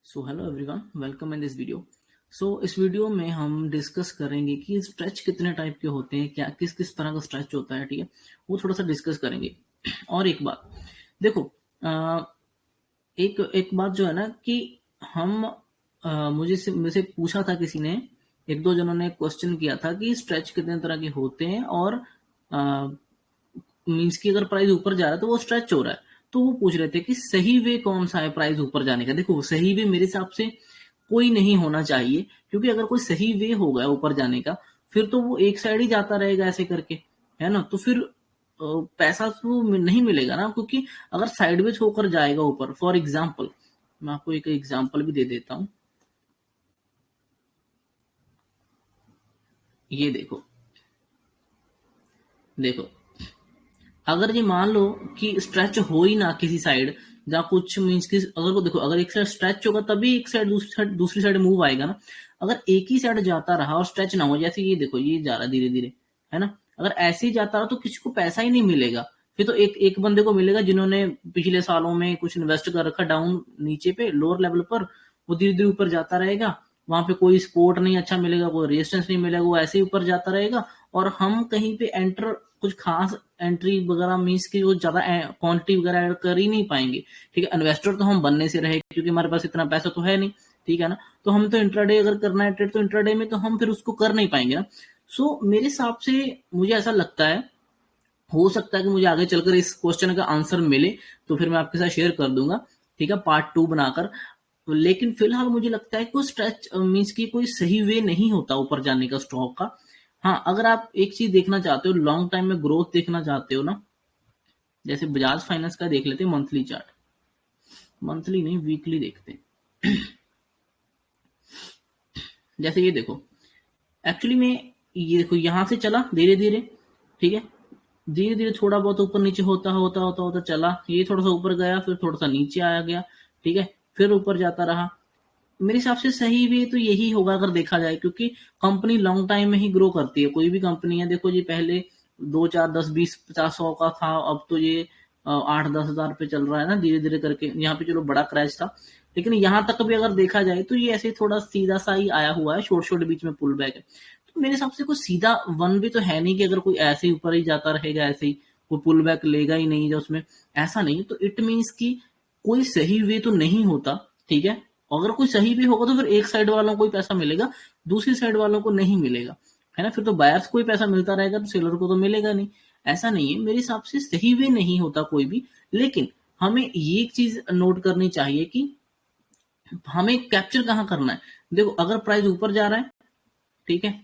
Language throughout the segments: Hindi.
So hello everyone, welcome in this video. इस वीडियो में हम डिस्कस करेंगे कि स्ट्रेच कितने टाइप के होते हैं, क्या किस किस तरह का स्ट्रेच होता है। ठीक है, वो थोड़ा सा डिस्कस करेंगे। और एक बात देखो, अ, एक एक बात जो है ना कि हम मुझे पूछा था किसी ने, एक दो जनों ने क्वेश्चन किया था कि स्ट्रेच कितने तरह के होते हैं और मीन्स कि अगर प्राइस ऊपर जा रहा है तो वो स्ट्रेच हो रहा है। तो वो पूछ रहे थे कि सही वे कौन सा है प्राइस ऊपर जाने का। देखो, सही वे मेरे हिसाब से कोई नहीं होना चाहिए, क्योंकि अगर कोई सही वे होगा ऊपर जाने का फिर तो वो एक साइड ही जाता रहेगा ऐसे करके, है ना। तो फिर पैसा तो नहीं मिलेगा ना, क्योंकि अगर साइडवेज होकर जाएगा ऊपर, फॉर एग्जाम्पल मैं आपको एक एग्जाम्पल भी दे देता हूं। ये देखो देखो, अगर ये मान लो कि स्ट्रेच हो ही ना किसी साइड, जहाँ कुछ मीन्स कि अगर को देखो, अगर एक साइड स्ट्रेच होगा तभी एक साइड दूसरी साइड मूव आएगा ना। अगर एक ही साइड जाता रहा और स्ट्रेच ना हो, जैसे ये देखो ये जा रहा धीरे धीरे, है ना। अगर ऐसे ही जाता रहा तो किसी को पैसा ही नहीं मिलेगा। फिर तो एक एक बंदे को मिलेगा जिन्होंने पिछले सालों में कुछ इन्वेस्ट कर रखा डाउन नीचे पे लोअर लेवल पर, वो धीरे धीरे ऊपर जाता रहेगा। वहां पे कोई सपोर्ट नहीं अच्छा मिलेगा, कोई रेजिस्टेंस नहीं मिलेगा, वो ऐसे ही ऊपर जाता रहेगा। और हम कहीं पे एंटर, कुछ खास एंट्री वगैरह मीन्स की वो ज्यादा क्वांटिटी वगैरह ऐड कर ही नहीं पाएंगे। ठीक है, इन्वेस्टर तो हम बनने से रहे, क्योंकि हमारे पास इतना पैसा तो है नहीं। ठीक है ना, तो हम तो इंट्राडे अगर करना है ट्रेड, तो इंट्राडे में तो हम फिर उसको कर नहीं पाएंगे ना। मेरे हिसाब से मुझे ऐसा लगता है, हो सकता है कि मुझे आगे चलकर इस क्वेश्चन का आंसर मिले तो फिर मैं आपके साथ शेयर कर दूंगा, ठीक है, पार्ट 2 बनाकर। लेकिन फिलहाल मुझे लगता है कि स्ट्रेच मीन्स की कोई सही वे नहीं होता ऊपर जाने का स्टॉक का। हाँ, अगर आप एक चीज देखना चाहते हो, लॉन्ग टाइम में ग्रोथ देखना चाहते हो ना, जैसे बजाज फाइनेंस का देख लेते हैं मंथली चार्ट। मंथली नहीं, वीकली देखते हैं। जैसे ये देखो, एक्चुअली में ये देखो यहां से चला धीरे धीरे, ठीक है, धीरे धीरे थोड़ा बहुत ऊपर नीचे होता होता होता होता चला, ये थोड़ा सा ऊपर गया, फिर थोड़ा सा नीचे आया गया, ठीक है, फिर ऊपर जाता रहा। मेरे हिसाब से सही भी तो यही होगा अगर देखा जाए, क्योंकि कंपनी लॉन्ग टाइम में ही ग्रो करती है। कोई भी कंपनी है, देखो जी, पहले 2 4 10 20 50 100 का था, अब तो ये 8 10 हजार पे चल रहा है ना, धीरे धीरे करके। यहाँ पे चलो बड़ा क्रैश था, लेकिन यहाँ तक भी अगर देखा जाए तो ये ऐसे थोड़ा सीधा सा ही आया हुआ है, शॉर्ट शॉर्ट बीच में पुल बैक है। तो मेरे हिसाब से कोई सीधा वन भी तो है नहीं कि अगर कोई ऐसे ही ऊपर ही जाता रहेगा, ऐसे ही कोई पुल बैक लेगा ही नहीं जो उसमें, ऐसा नहीं। तो इट मीन्स की कोई सही वे तो नहीं होता, ठीक है। अगर कोई सही भी होगा तो फिर एक साइड वालों को ही पैसा मिलेगा, दूसरी साइड वालों को नहीं मिलेगा, है ना। फिर तो बायर्स को ही पैसा मिलता रहेगा, तो सेलर को तो मिलेगा नहीं। ऐसा नहीं है, मेरे हिसाब से सही वे नहीं होता कोई भी। लेकिन हमें ये एक चीज नोट करनी चाहिए कि हमें कैप्चर कहाँ करना है। देखो, अगर प्राइस ऊपर जा रहा है, ठीक है,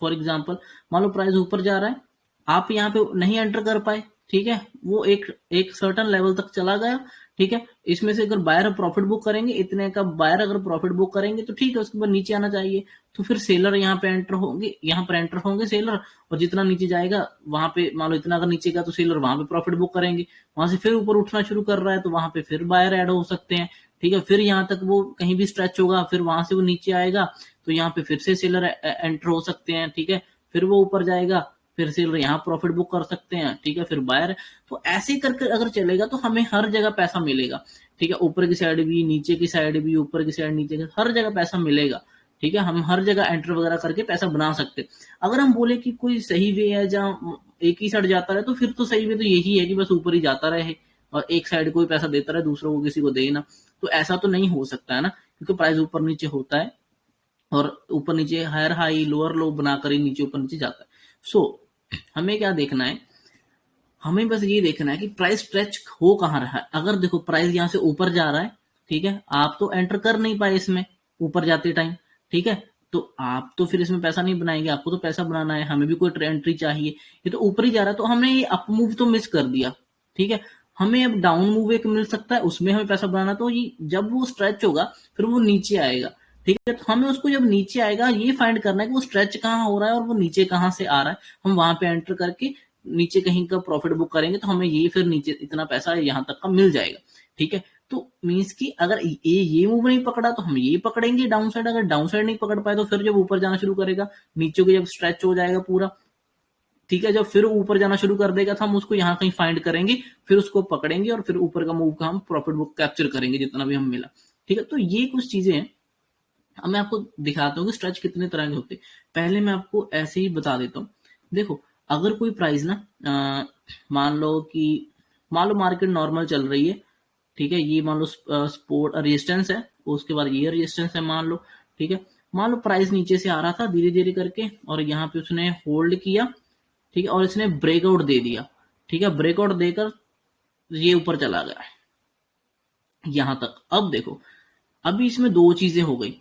फॉर एग्जाम्पल मान लो प्राइस ऊपर जा रहा है, आप यहाँ पे नहीं एंटर कर पाए, ठीक है, वो एक एक सर्टन लेवल तक चला गया, ठीक है। इसमें से अगर बायर प्रॉफिट बुक करेंगे, इतने का बायर अगर प्रॉफिट बुक करेंगे तो ठीक है, उसके बाद नीचे आना चाहिए। तो फिर सेलर यहाँ पे एंटर होंगे, यहाँ पर एंटर होंगे सेलर, और जितना नीचे जाएगा वहां पे, मान लो इतना अगर नीचे गया तो सेलर वहां पे प्रॉफिट बुक करेंगे। वहां से फिर ऊपर उठना शुरू कर रहा है तो वहां पे फिर बायर ऐड हो सकते हैं, ठीक है। फिर यहाँ तक वो कहीं भी स्ट्रेच होगा, फिर वहां से वो नीचे आएगा तो यहाँ पे फिर से सेलर एंटर हो सकते हैं, ठीक है। फिर वो ऊपर जाएगा, फिर सेलर यहाँ प्रॉफिट बुक कर सकते हैं, ठीक है, फिर बायर। तो ऐसे ही करके अगर चलेगा तो हमें हर जगह पैसा मिलेगा, ठीक है, ऊपर की साइड भी, नीचे की साइड भी, ऊपर की साइड, नीचे की, हर जगह पैसा मिलेगा, ठीक है। हम हर जगह एंटर वगैरह करके पैसा बना सकते। अगर हम बोले कि कोई सही वे है जहाँ एक ही साइड जाता रहे, तो फिर तो सही वे तो यही है कि बस ऊपर ही जाता रहे और एक साइड को ही पैसा देता रहे, दूसरों को किसी को दे ना। तो ऐसा तो नहीं हो सकता है ना, क्योंकि प्राइस ऊपर नीचे होता है और ऊपर नीचे हायर हाई लोअर लो बनाकर ही नीचे ऊपर नीचे जाता है। हमें क्या देखना है, हमें बस ये देखना है कि प्राइस स्ट्रेच हो कहाँ रहा है। अगर देखो प्राइस यहाँ से ऊपर जा रहा है, ठीक है, आप तो एंटर कर नहीं पाए इसमें ऊपर जाते टाइम, ठीक है, तो आप तो फिर इसमें पैसा नहीं बनाएंगे, आपको तो पैसा बनाना है, हमें भी कोई एंट्री चाहिए। ये तो ऊपर ही जा रहा है, तो हमने ये अप मूव तो मिस कर दिया, ठीक है। हमें अब डाउन मूव एक मिल सकता है, उसमें हमें पैसा बनाना। तो ये जब वो स्ट्रेच होगा फिर वो नीचे आएगा, ठीक है, तो हमें उसको जब नीचे आएगा ये फाइंड करना है कि वो स्ट्रेच कहाँ हो रहा है और वो नीचे कहाँ से आ रहा है। हम वहां पे एंटर करके नीचे कहीं का प्रॉफिट बुक करेंगे तो हमें ये फिर नीचे इतना पैसा यहाँ तक का मिल जाएगा, ठीक है। तो मीन्स की अगर ये मूव नहीं पकड़ा तो हम ये पकड़ेंगे डाउन साइड, अगर डाउन साइड नहीं पकड़ पाए तो फिर जब ऊपर जाना शुरू करेगा, नीचे को जब स्ट्रेच हो जाएगा पूरा, ठीक है, जब फिर ऊपर जाना शुरू कर देगा तो हम उसको यहाँ कहीं फाइंड करेंगे, फिर उसको पकड़ेंगे और फिर ऊपर का मूव का हम प्रॉफिट बुक कैप्चर करेंगे जितना भी हम मिला। ठीक है, तो ये कुछ चीजें हैं। अब मैं आपको दिखाता हूँ कि स्ट्रेच कितने तरह के होते हैं। पहले मैं आपको ऐसे ही बता देता हूँ। देखो, अगर कोई प्राइस ना मान लो कि मान लो मार्केट नॉर्मल चल रही है, ठीक है, ये मान लो सपोर्ट रेजिस्टेंस है, उसके बाद ये रेजिस्टेंस है मान लो, ठीक है। मान लो प्राइस नीचे से आ रहा था धीरे धीरे करके और यहाँ पे उसने होल्ड किया, ठीक है, और इसने ब्रेकआउट दे दिया, ठीक है, ब्रेकआउट देकर ये ऊपर चला गया यहां तक। अब देखो, अभी इसमें दो चीजें हो गई,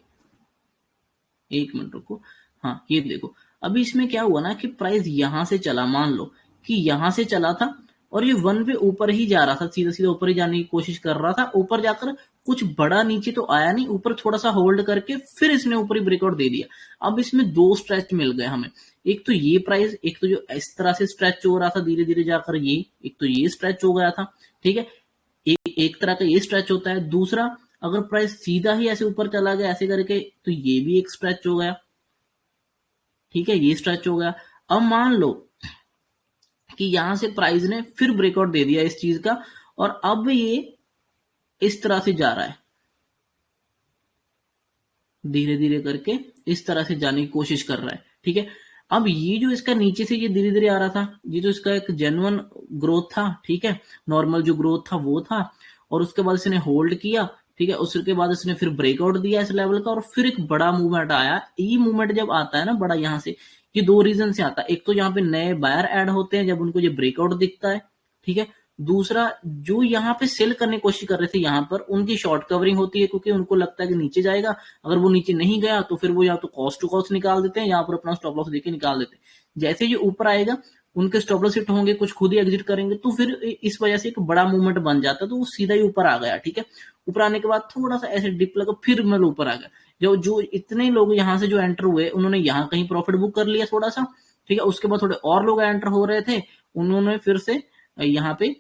एक मिनट रुको। हाँ, ये देखो, अभी इसमें क्या हुआ ना कि प्राइस यहां से चला, मान लो कि यहां से चला था और ये वन पे ऊपर ही जा रहा था, सीधा सीधा ऊपर ही जाने की कोशिश कर रहा था, ऊपर जाकर कुछ बड़ा नीचे तो आया नहीं, ऊपर थोड़ा सा होल्ड करके फिर इसने ऊपर ही ब्रेकआउट दे दिया। अब इसमें दो स्ट्रेच मिल गए हमें, एक तो ये प्राइस, एक तो जो इस तरह से स्ट्रेच हो रहा था धीरे धीरे जाकर ये, एक तो ये स्ट्रेच हो गया था, ठीक है, एक तरह का ये स्ट्रेच होता है। दूसरा, अगर प्राइस सीधा ही ऐसे ऊपर चला गया ऐसे करके तो ये भी एक स्ट्रेच हो गया, ठीक है, ये स्ट्रेच हो गया। अब मान लो कि यहां से प्राइस ने फिर ब्रेकआउट दे दिया इस चीज का और अब ये इस तरह से जा रहा है, धीरे धीरे करके इस तरह से जाने की कोशिश कर रहा है, ठीक है। अब ये जो इसका नीचे से ये धीरे धीरे आ रहा था, ये जो इसका एक जेन्युइन ग्रोथ था, ठीक है, नॉर्मल जो ग्रोथ था वो था, और उसके बाद इसने होल्ड किया, ठीक है, उसके बाद इसने फिर ब्रेकआउट दिया इस लेवल का और फिर एक बड़ा मूवमेंट आया। ये मूवमेंट जब आता है ना बड़ा, यहां से ये दो रीजन से आता है, एक तो यहाँ पे नए बायर ऐड होते हैं जब उनको ये ब्रेकआउट दिखता है, ठीक है। दूसरा, जो यहाँ पे सेल करने की कोशिश कर रहे थे यहाँ पर, उनकी शॉर्ट कवरिंग होती है क्योंकि उनको लगता है कि नीचे जाएगा, अगर वो नीचे नहीं गया तो फिर वो या तो कॉस्ट टू कॉस्ट निकाल देते हैं, यहाँ पर अपना स्टॉप लॉस देके निकाल देते हैं। जैसे ये ऊपर आएगा उनके स्टॉप लॉस हिट होंगे, कुछ खुद ही एग्जिट करेंगे, तो फिर इस वजह से एक बड़ा मूवमेंट बन जाता है, तो वो सीधा ही ऊपर आ गया, ठीक है। ऊपर आने के बाद थोड़ा सा ऐसे डिप लगा, फिर मतलब ऊपर आ गया। जो जो इतने लोग यहाँ से जो एंटर हुए उन्होंने यहाँ कहीं प्रॉफिट बुक कर लिया थोड़ा सा, ठीक है। उसके बाद थोड़े और लोग एंटर हो रहे थे, उन्होंने फिर से यहाँ पे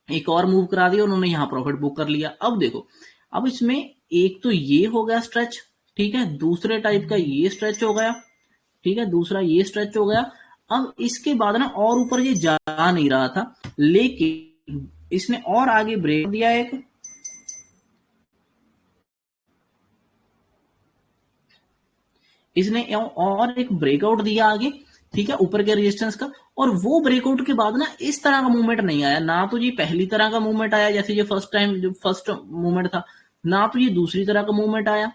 एक और मूव करा दिया, उन्होंने यहाँ प्रॉफिट बुक कर लिया। अब देखो, अब इसमें एक तो ये हो गया स्ट्रेच, ठीक है, दूसरे टाइप का ये स्ट्रेच हो गया, ठीक है, दूसरा ये स्ट्रेच हो गया। अब इसके बाद ना और ऊपर ये जा नहीं रहा था, लेकिन इसने और आगे ब्रेक दिया एक, इसने और एक ब्रेकआउट दिया आगे, ठीक है, ऊपर के रेजिस्टेंस का। और वो ब्रेकआउट के बाद ना इस तरह का मूवमेंट नहीं आया, ना तो ये पहली तरह का मूवमेंट आया जैसे ये फर्स्ट टाइम जो फर्स्ट मूवमेंट था, ना तो ये दूसरी तरह का मूवमेंट आया,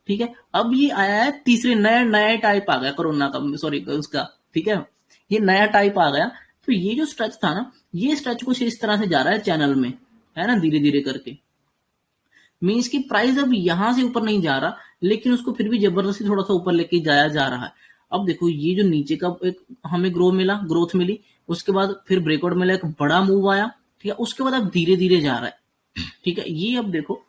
ठीक है। अब ये आया है तीसरे, नया नया टाइप आ गया कोरोना का, सॉरी उसका, ठीक है, ये नया टाइप आ गया। तो ये जो स्ट्रेच था ना, ये स्ट्रेच कुछ इस तरह से जा रहा है चैनल में, है ना, धीरे धीरे करके। मीन्स की प्राइस अब यहां से ऊपर नहीं जा रहा, लेकिन उसको फिर भी जबरदस्ती थोड़ा सा ऊपर लेके जाया जा रहा है। अब देखो, ये जो नीचे का एक हमें ग्रोथ मिली, उसके बाद फिर ब्रेकआउट मिला, एक बड़ा मूव आया, ठीक है, उसके बाद अब धीरे धीरे जा रहा है, ठीक है। ये अब देखो,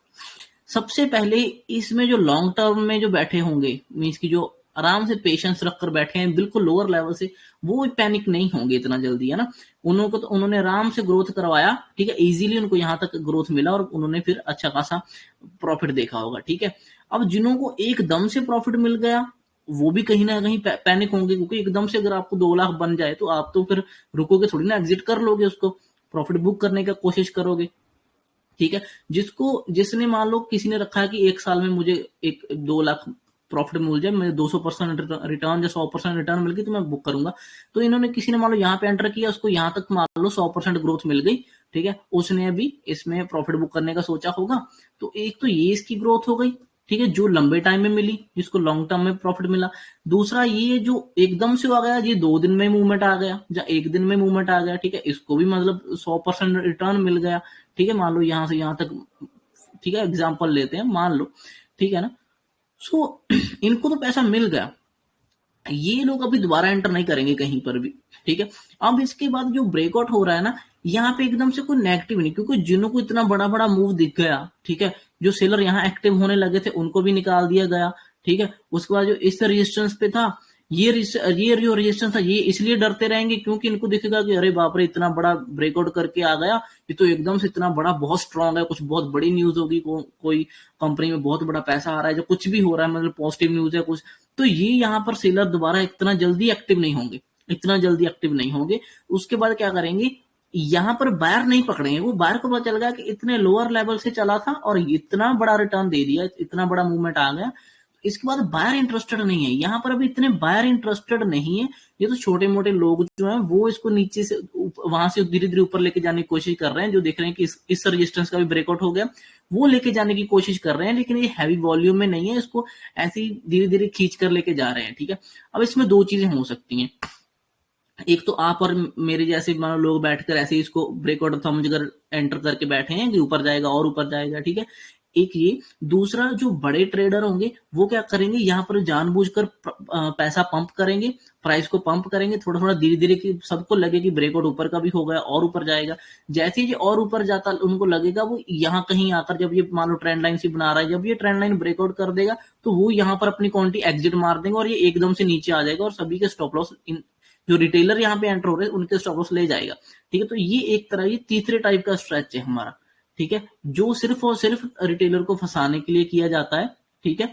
सबसे पहले इसमें जो लॉन्ग टर्म में जो बैठे होंगे, मीन्स की जो आराम से पेशेंस रखकर बैठे हैं बिल्कुल लोअर लेवल से, वो पैनिक नहीं होंगे इतना जल्दी, है ना। उनको तो उन्होंने आराम से ग्रोथ करवाया, ठीक है, इजीली उनको यहाँ तक ग्रोथ मिला और उन्होंने फिर अच्छा खासा प्रॉफिट देखा होगा, ठीक है। अब जिन्हों को एकदम से प्रॉफिट मिल गया, वो भी कहीं ना कहीं पैनिक होंगे, क्योंकि एकदम से अगर आपको 2 लाख बन जाए तो आप तो फिर रुकोगे थोड़ी ना, एग्जिट कर लोगे उसको, प्रॉफिट बुक करने का कोशिश करोगे, ठीक है। जिसने मान लो किसी ने रखा है कि 1 साल में मुझे 2 लाख प्रॉफिट मिल जाए, मुझे 200% रिटर्न या 100% रिटर्न मिल गई तो मैं बुक करूंगा। तो इन्होंने, किसी ने मान लो यहाँ पे एंटर किया, उसको यहाँ तक मान लो 100% ग्रोथ मिल गई, ठीक है, उसने अभी इसमें प्रॉफिट बुक करने का सोचा होगा। तो एक तो ये इसकी ग्रोथ हो गई, ठीक है, जो लंबे टाइम में मिली, जिसको लॉन्ग टर्म में प्रॉफिट मिला। दूसरा, ये जो एकदम से आ गया, ये 2 दिन में मूवमेंट आ गया या 1 दिन में मूवमेंट आ गया, ठीक है, इसको भी मतलब 100% रिटर्न मिल गया, ठीक है। मान लो यहां से यहां तक, ठीक है, एग्जाम्पल लेते हैं, मान लो, ठीक है ना। सो इनको तो पैसा मिल गया, ये लोग अभी दोबारा एंटर नहीं करेंगे कहीं पर भी, ठीक है। अब इसके बाद जो ब्रेकआउट हो रहा है ना, यहाँ पे एकदम से कोई नेगेटिव नहीं, क्योंकि जिन्हों को इतना बड़ा बड़ा मूव दिख गया, ठीक है, जो सेलर यहाँ एक्टिव होने लगे थे उनको भी निकाल दिया गया, ठीक है। उसके बाद जो इस रेजिस्टेंस पे था, ये जो रेजिस्टेंस था, ये इसलिए डरते रहेंगे क्योंकि इनको दिखेगा कि अरे बाप रे, इतना बड़ा ब्रेकआउट करके आ गया, ये तो एकदम से इतना बड़ा, बहुत स्ट्रांग है, कुछ बहुत बड़ी न्यूज होगी, कोई कंपनी में बहुत बड़ा पैसा आ रहा है, जो कुछ भी हो रहा है, मतलब पॉजिटिव न्यूज है कुछ। तो ये यहाँ पर सेलर दोबारा इतना जल्दी एक्टिव नहीं होंगे, इतना जल्दी एक्टिव नहीं होंगे। उसके बाद क्या करेंगे, यहाँ पर बायर नहीं पकड़ेंगे, वो बायर को पता चल गया कि इतने लोअर लेवल से चला था और इतना बड़ा रिटर्न दे दिया, इतना बड़ा मूवमेंट आ गया, इसके बाद बायर इंटरेस्टेड नहीं है, यहाँ पर अभी इतने बायर इंटरेस्टेड नहीं है। ये तो छोटे मोटे लोग जो हैं वो इसको नीचे से वहां से धीरे धीरे ऊपर लेके जाने की कोशिश कर रहे हैं, जो देख रहे हैं कि इस रेजिस्टेंस का भी ब्रेकआउट हो गया, वो लेके जाने की कोशिश कर रहे हैं, लेकिन ये हैवी वॉल्यूम में नहीं है, इसको ऐसे ही धीरे धीरे खींच कर लेके जा रहे हैं। ठीक है, अब इसमें दो चीजें हो सकती हैं, एक तो आप और मेरे जैसे मान लो लोग बैठकर ऐसे ही इसको ब्रेकआउट समझकर एंटर करके बैठे हैं कि ऊपर जाएगा और ऊपर जाएगा। ठीक है, एक ये, दूसरा जो बड़े ट्रेडर होंगे वो क्या करेंगे, यहाँ पर जानबूझकर पैसा पंप करेंगे, प्राइस को पंप करेंगे थोड़ा थोड़ा धीरे धीरे, कि सबको लगे कि ब्रेकआउट ऊपर का भी हो गया और ऊपर जाएगा। जैसे ही ये और ऊपर जाता उनको लगेगा, वो यहाँ कहीं आकर जब ये मान लो ट्रेंड लाइन से बना रहा है, जब ये ट्रेंड लाइन ब्रेकआउट कर देगा तो वो यहाँ पर अपनी क्वांटिटी एग्जिट मार देंगे और ये एकदम से नीचे आ जाएगा और सभी के स्टॉप लॉस, जो रिटेलर यहाँ पे एंटर हो रहे हैं उनके स्टॉप लॉस ले जाएगा। ठीक है, तो ये एक तरह, ये तीसरे टाइप का स्ट्रेच है हमारा। ठीक है, जो सिर्फ और सिर्फ रिटेलर को फंसाने के लिए किया जाता है। ठीक है,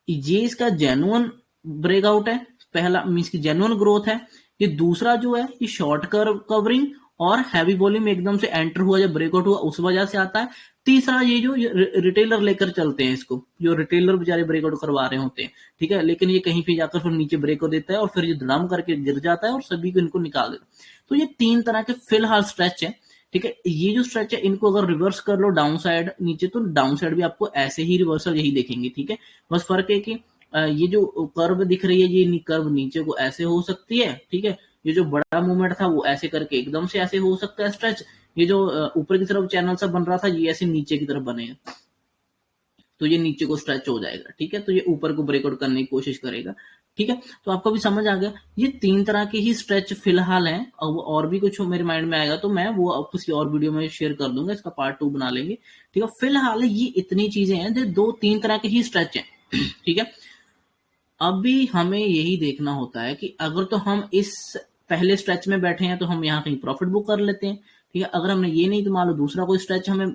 ये इसका जेन्युइन ब्रेकआउट है, पहला मीन्स की जेन्युइन ग्रोथ है। ये दूसरा जो है ये शॉर्ट कवरिंग और हैवी वॉल्यूम एकदम से एंटर हुआ, जब ब्रेकआउट हुआ उस वजह से आता है। तीसरा ये जो रिटेलर लेकर चलते हैं इसको, जो रिटेलर बेचारे ब्रेकआउट करवा रहे होते हैं। ठीक है, लेकिन ये कहीं पे जाकर फिर नीचे ब्रेकआउट देता है और फिर ये धड़ाम करके गिर जाता है और सभी को इनको निकाल देता है। तो ये तीन तरह के फिलहाल स्ट्रेच है। ठीक है, ये जो स्ट्रेच है इनको अगर रिवर्स कर लो डाउन साइड नीचे, तो डाउन साइड भी आपको ऐसे ही रिवर्सल यही देखेंगे। ठीक है, बस फर्क है कि ये जो कर्व दिख रही है, ये कर्व नीचे को ऐसे हो सकती है। ठीक है, ये जो बड़ा मूवमेंट था वो ऐसे करके एकदम से ऐसे हो सकता है स्ट्रेच, ये जो ऊपर की तरफ चैनल सा बन रहा था ये ऐसे नीचे की तरफ बनेगा, तो ये नीचे को स्ट्रेच हो जाएगा। ठीक है, तो ये ऊपर को ब्रेकआउट करने की कोशिश करेगा। ठीक है, तो आपको भी समझ आ गया, ये तीन तरह के ही स्ट्रेच फिलहाल हैं। और भी कुछ मेरे माइंड में आएगा तो मैं वो अब किसी और वीडियो में शेयर कर दूंगा, इसका पार्ट 2 बना लेंगे। ठीक है, फिलहाल ये इतनी चीजें हैं, जो दो तीन तरह के ही स्ट्रेच हैं। ठीक है, अभी हमें यही देखना होता है कि अगर तो हम इस पहले स्ट्रेच में बैठे हैं तो हम यहाँ कहीं प्रॉफिट बुक कर लेते हैं। ठीक है, अगर हमने ये नहीं तो मान लो दूसरा कोई स्ट्रेच हमें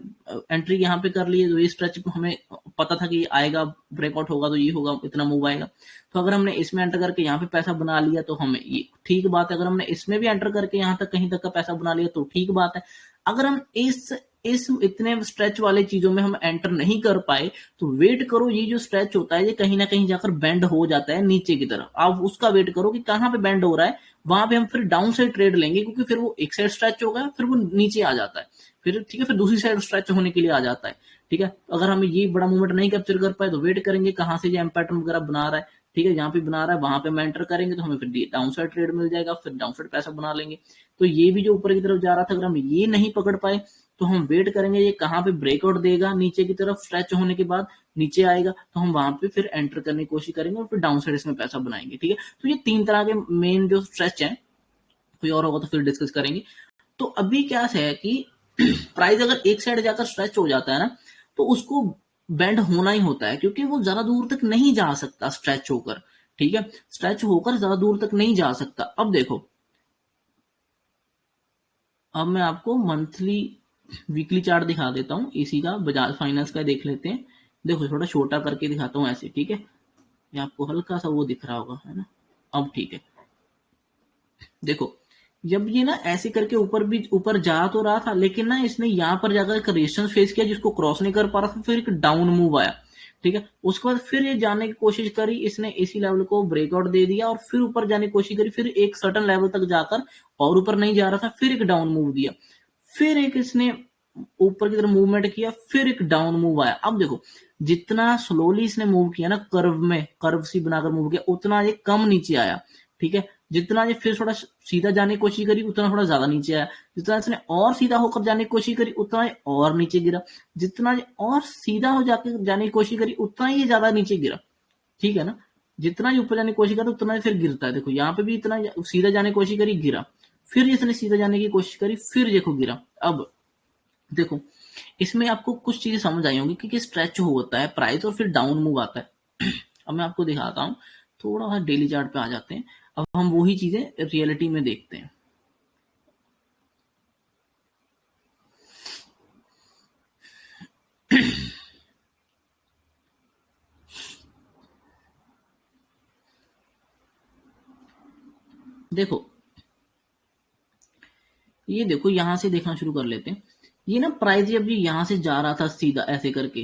एंट्री यहाँ पे कर ली है, तो ये स्ट्रेच हमें पता था कि ये आएगा, ब्रेकआउट होगा तो ये होगा, इतना मूव आएगा, तो अगर हमने इसमें एंटर करके यहाँ पे पैसा बना लिया तो हमें ये ठीक बात है। अगर हमने इसमें भी एंटर करके यहाँ तक कहीं तक का पैसा बना लिया तो ठीक बात है। अगर हम इस इतने स्ट्रेच वाले चीजों में हम एंटर नहीं कर पाए तो वेट करो, ये जो स्ट्रेच होता है ये कहीं ना कहीं जाकर बेंड हो जाता है नीचे की तरफ। आप उसका वेट करो कि कहाँ पे बेंड हो रहा है, वहां पे हम फिर डाउन साइड ट्रेड लेंगे, क्योंकि फिर वो एक साइड स्ट्रेच होगा फिर वो नीचे आ जाता है, फिर ठीक है फिर दूसरी साइड स्ट्रेच होने के लिए आ जाता है। ठीक है, तो अगर हमें ये बड़ा मूवमेंट नहीं कैप्चर कर पाए तो वेट करेंगे कहाँ से जो पैटर्न वगैरह बना रहा है। ठीक है, जहां पे बना रहा है वहां पे हम एंटर करेंगे तो हमें फिर डाउन साइड ट्रेड मिल जाएगा, फिर डाउन साइड पैसा बना लेंगे। तो ये भी जो ऊपर की तरफ जा रहा था, अगर हम ये नहीं पकड़ पाए तो हम वेट करेंगे ये कहाँ पे ब्रेकआउट देगा, नीचे की तरफ स्ट्रेच होने के बाद नीचे आएगा तो हम वहां पे फिर एंटर करने की कोशिश करेंगे और फिर डाउन साइड इसमें पैसा बनाएंगे। ठीक है, तो ये तीन तरह के मेन जो स्ट्रेच है, कोई और होगा तो फिर डिस्कस करेंगे। तो अभी क्या है कि प्राइस अगर एक साइड जाकर स्ट्रेच हो जाता है ना, तो उसको बेंड होना ही होता है, क्योंकि वो ज्यादा दूर तक नहीं जा सकता स्ट्रेच होकर। ठीक है, स्ट्रेच होकर ज्यादा दूर तक नहीं जा सकता। अब देखो, अब मैं आपको मंथली वीकली चार्ट दिखा देता हूँ इसी का, बजाज फाइनेंस का देख लेते हैं। देखो थोड़ा छोटा करके दिखाता हूँ ऐसे। ठीक है, ये आपको हल्का सा वो दिख रहा होगा, है ना। अब ठीक है, देखो जब ये ना ऐसे करके ऊपर भी ऊपर जा तो रहा था, लेकिन ना इसने यहाँ पर जाकर एक रेजिस्टेंस फेस किया जिसको क्रॉस नहीं कर पा रहा था, फिर एक डाउन मूव आया। ठीक है, उसके बाद फिर ये जाने की कोशिश करी, इसने इसी लेवल को ब्रेकआउट दे दिया और फिर ऊपर जाने की कोशिश करी, फिर एक सर्टन लेवल तक जाकर और ऊपर नहीं जा रहा था, फिर एक डाउन मूव दिया, फिर एक इसने ऊपर की तरफ मूवमेंट किया, फिर एक डाउन मूव आया। अब देखो जितना स्लोली इसने मूव किया ना, कर्व सी बनाकर मूव किया, उतना ये कम नीचे आया। ठीक है, जितना ये फिर थोड़ा सीधा जाने की कोशिश करी उतना थोड़ा ज्यादा नीचे आया, जितना इसने और सीधा होकर जाने की कोशिश करी उतना ये और नीचे गिरा, जितना ये और सीधा हो जाके जाने की कोशिश करी उतना ये ज्यादा नीचे गिरा। ठीक है ना, जितना ये ऊपर जाने की कोशिश करता उतना फिर गिरता है। देखो यहाँ पे भी इतना सीधा जाने की कोशिश करी, गिरा, फिर इसने सीधा जाने की कोशिश करी, फिर देखो गिरा। अब देखो इसमें आपको कुछ चीजें समझ आई होंगी कि किस स्ट्रेच होता है प्राइस और फिर डाउन मूव आता है। अब मैं आपको दिखाता हूँ, थोड़ा सा डेली चार्ट पे आ जाते हैं। अब हम वही चीजें रियलिटी में देखते हैं। देखो ये देखो यहाँ से देखना शुरू कर लेते हैं। ये ना प्राइस जब ये यहाँ से जा रहा था सीधा ऐसे करके,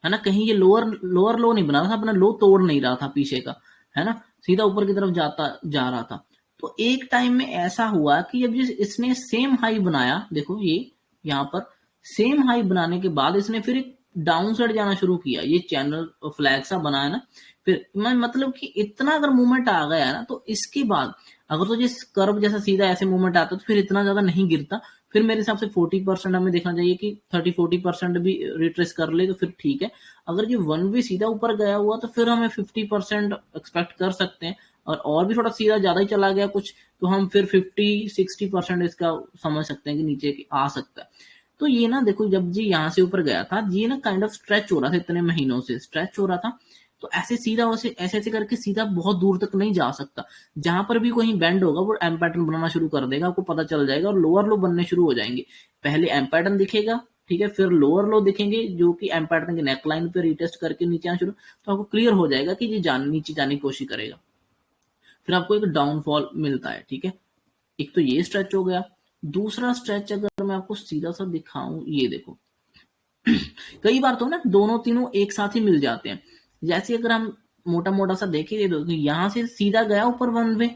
है ना, कहीं ये लोअर लोअर लो नहीं बना रहा था, अपना लो तोड़ नहीं रहा था पीछे का, है ना, सीधा ऊपर की तरफ जाता जा रहा था। तो एक टाइम में ऐसा हुआ कि जब इसने सेम हाई बनाया, देखो ये यहाँ पर सेम हाई बनाने के बाद इसने फिर एक डाउन साइड जाना शुरू किया, ये चैनल फ्लैग सा बना है ना, फिर मैं मतलब कि इतना अगर मूवमेंट आ गया ना, तो इसके बाद अगर तो जिस कर्व जैसा सीधा ऐसे मूवमेंट आता तो फिर इतना ज्यादा नहीं गिरता। फिर मेरे हिसाब से 40% हमें देखना चाहिए कि 30-40% भी रिट्रेस कर ले तो फिर ठीक है। अगर ये वन वे सीधा ऊपर गया हुआ तो फिर हमें 50% एक्सपेक्ट कर सकते हैं, और भी थोड़ा सीधा ज्यादा ही चला गया कुछ तो हम फिर 50-60% इसका समझ सकते हैं कि नीचे आ सकता है। तो ये ना देखो, जब जी यहाँ से ऊपर गया था, ये ना काइंड ऑफ स्ट्रेच हो रहा था, इतने महीनों से स्ट्रेच हो रहा था। तो ऐसे सीधा ऐसे ऐसे ऐसे करके सीधा बहुत दूर तक नहीं जा सकता। जहां पर भी कहीं बैंड होगा वो एम पैटर्न बनाना शुरू कर देगा, आपको पता चल जाएगा, और लोअर लो बनने शुरू हो जाएंगे। पहले एम पैटर्न दिखेगा, ठीक है, फिर लोअर लो दिखेंगे जो कि एम पैटर्न के नेक लाइन पे रिटेस्ट करके नीचे आना शुरू, तो आपको क्लियर हो जाएगा कि ये नीचे जाने की कोशिश करेगा। फिर आपको एक डाउनफॉल मिलता है, ठीक है। एक तो ये स्ट्रेच हो गया। दूसरा स्ट्रेच अगर मैं आपको सीधा सा दिखाऊं, ये देखो कई बार तो ना दोनों तीनों एक साथ ही मिल जाते हैं। जैसे अगर हम मोटा मोटा सा देखें, ये देखो यहां से सीधा गया ऊपर वन वे,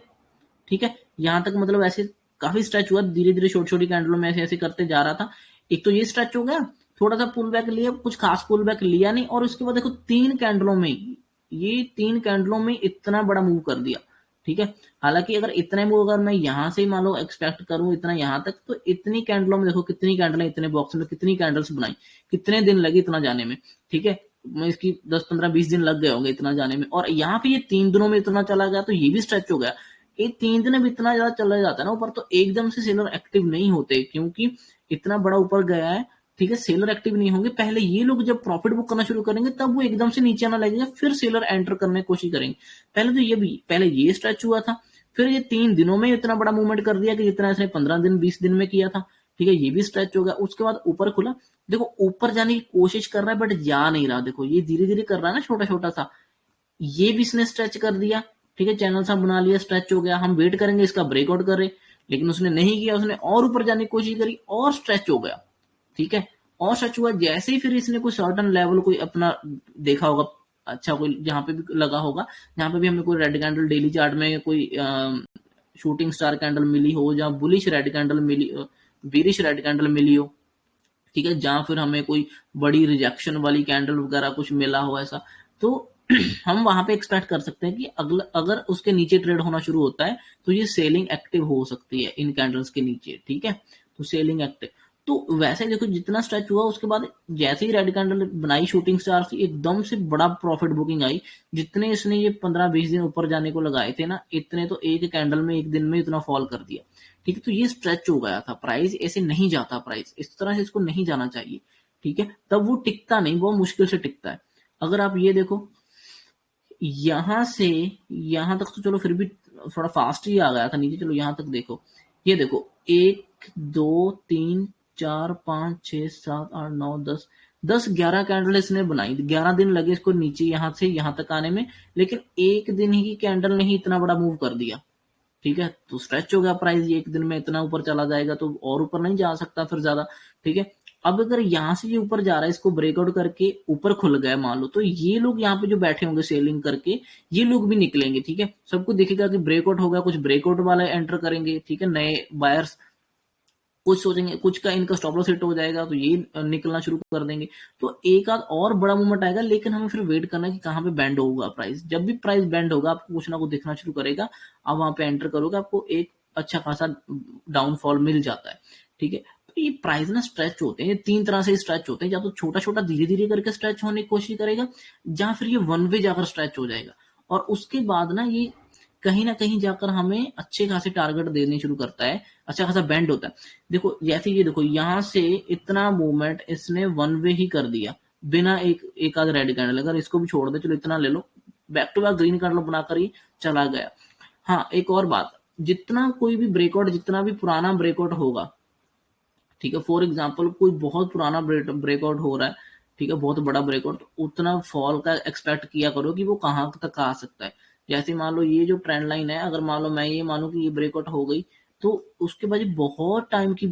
ठीक है, यहां तक मतलब ऐसे काफी स्ट्रेच हुआ, धीरे धीरे छोटी छोटी कैंडलों में ऐसे ऐसे करते जा रहा था। एक तो ये स्ट्रेच हो गया, थोड़ा सा पुल बैक लिया, कुछ खास पुल बैक लिया नहीं, और उसके बाद देखो तीन कैंडलों में, ये तीन कैंडलों में इतना बड़ा मूव कर दिया, ठीक है। हालांकि अगर इतने मूव अगर मैं यहां से मान लो एक्सपेक्ट करूं इतना यहां तक, तो इतनी कैंडलों में देखो कितनी कैंडलें, इतने बॉक्स में कितनी कैंडल्स बनाई, कितने दिन लगे इतना जाने में, ठीक है। मैं इसकी 10-15-20 दिन लग गए होंगे इतना जाने में, और यहाँ पे ये 3 दिनों में इतना चला गया, तो ये भी स्ट्रेच हो गया। ये 3 दिन में इतना ज्यादा चला जाता है ना ऊपर, तो एकदम से सेलर एक्टिव नहीं होते, क्योंकि इतना बड़ा ऊपर गया है, ठीक है। सेलर एक्टिव नहीं होंगे, पहले ये लोग जब प्रॉफिट बुक करना शुरू करेंगे तब वो एकदम से नीचे आना लगेगा, फिर सेलर एंटर करने की कोशिश करेंगे। पहले तो ये भी, पहले ये स्ट्रेच हुआ था, फिर ये 3 दिनों में इतना बड़ा मूवमेंट कर दिया कि जितना इसने 15 दिन 20 दिन में किया था, ठीक है, ये भी स्ट्रेच हो गया। उसके बाद ऊपर खुला, देखो ऊपर जाने की कोशिश कर रहा है बट जा नहीं रहा, देखो ये धीरे धीरे कर रहा है ना, छोटा छोटा सा, ये भी इसने स्ट्रेच कर दिया, ठीक है, चैनल सा बना लिया, स्ट्रेच हो गया। हम वेट करेंगे इसका ब्रेकआउट करे, लेकिन उसने नहीं किया, उसने और ऊपर जाने की कोशिश करी और स्ट्रेच हो गया, ठीक है, और स्ट्रेच हुआ। जैसे ही फिर इसने कोई सर्टन लेवल कोई अपना देखा होगा, अच्छा कोई जहां पे भी लगा होगा, जहां पे भी हमें कोई रेड कैंडल डेली चार्ट में कोई शूटिंग स्टार कैंडल मिली हो, जहां बुलिश रेड कैंडल मिली, बीरिश रेड कैंडल मिली हो, ठीक है, जहां फिर हमें कोई बड़ी रिजेक्शन वाली कैंडल वगैरह कुछ मिला हो ऐसा, तो हम वहां पे एक्सपेक्ट कर सकते हैं कि अगला अगर उसके नीचे ट्रेड होना शुरू होता है तो ये सेलिंग एक्टिव हो सकती है इन कैंडल्स के नीचे, ठीक है। तो सेलिंग एक्टिव, तो वैसे देखो जितना स्ट्रेच हुआ उसके बाद जैसे ही रेड कैंडल बनाई शूटिंग स्टार से, एकदम से बड़ा प्रॉफिट बुकिंग आई। जितने इसने ये 15-20 दिन ऊपर जाने को लगाए थे ना, इतने तो एक कैंडल में एक दिन में इतना फॉल कर दिया, ठीक है। तो ये स्ट्रेच हो गया था, प्राइस ऐसे नहीं जाता, प्राइस इस तरह से इसको नहीं जाना चाहिए, ठीक है। तब वो टिकता नहीं, वो मुश्किल से टिकता है। अगर आप ये देखो यहां से यहां तक तो चलो फिर भी थोड़ा फास्ट ही आ गया था नीचे, चलो यहां तक देखो, ये देखो 1 2 3 4 5 6 7 8 9 10 10 11 कैंडल इसने बनाई, 11 दिन लगे इसको नीचे यहां से यहां तक आने में, लेकिन एक दिन ही की कैंडल ने ही इतना बड़ा मूव कर दिया, ठीक है। तो स्ट्रेच हो गया प्राइस, ये एक दिन में इतना ऊपर चला जाएगा तो और ऊपर नहीं जा सकता फिर ज्यादा, ठीक है। अब अगर यहाँ से ये ऊपर जा रहा है, इसको ब्रेकआउट करके ऊपर खुल गया मान लो, तो ये लोग यहाँ पे जो बैठे होंगे सेलिंग करके, ये लोग भी निकलेंगे, ठीक है। सबको दिखेगा कि ब्रेकआउट हो गया, कुछ ब्रेकआउट वाले एंटर करेंगे, ठीक है, नए बायर्स, कुछ सोचेंगे, कुछ का इनका स्टॉप लॉस हिट हो जाएगा तो ये निकलना शुरू कर देंगे। तो एक आध और बड़ा मूवमेंट आएगा, लेकिन हमें फिर वेट करना है कि कहाँ पे बैंड होगा प्राइस। जब भी प्राइस बैंड होगा आपको कुछ ना कुछ दिखना शुरू करेगा, आप वहां पे एंटर करोगे, आपको एक अच्छा खासा डाउनफॉल मिल जाता है, ठीक है। तो ये प्राइस ना स्ट्रेच होते हैं, 3 तरह से स्ट्रेच होते हैं, या तो छोटा छोटा धीरे धीरे करके स्ट्रेच होने की कोशिश करेगा, जहां फिर ये वन वे जाकर स्ट्रेच हो जाएगा, और उसके बाद ना ये कहीं ना कहीं जाकर हमें अच्छे खासे टारगेट देने शुरू करता है, अच्छा खासा बैंड होता है। देखो जैसे ये देखो यहां से इतना मूवमेंट इसने वन वे ही कर दिया, बिना एक आध रेड कैंडल, अगर इसको भी छोड़ दे, चलो इतना ले लो, back to back green candle बनाकर ही चला गया। हाँ एक और बात, जितना कोई भी ब्रेकआउट, जितना भी पुराना ब्रेकआउट होगा, ठीक है, फॉर एग्जाम्पल कोई बहुत पुराना ब्रेकआउट हो रहा है, ठीक है, बहुत बड़ा ब्रेकआउट, तो उतना फॉल का एक्सपेक्ट किया करो कि वो कहाँ तक आ सकता है। जैसे मान लो ये जो ट्रेंड लाइन है, अगर मान लो मैं ये मानूं कि ये ब्रेकआउट हो गई, तो उसके बाद ये बहुत टाइम की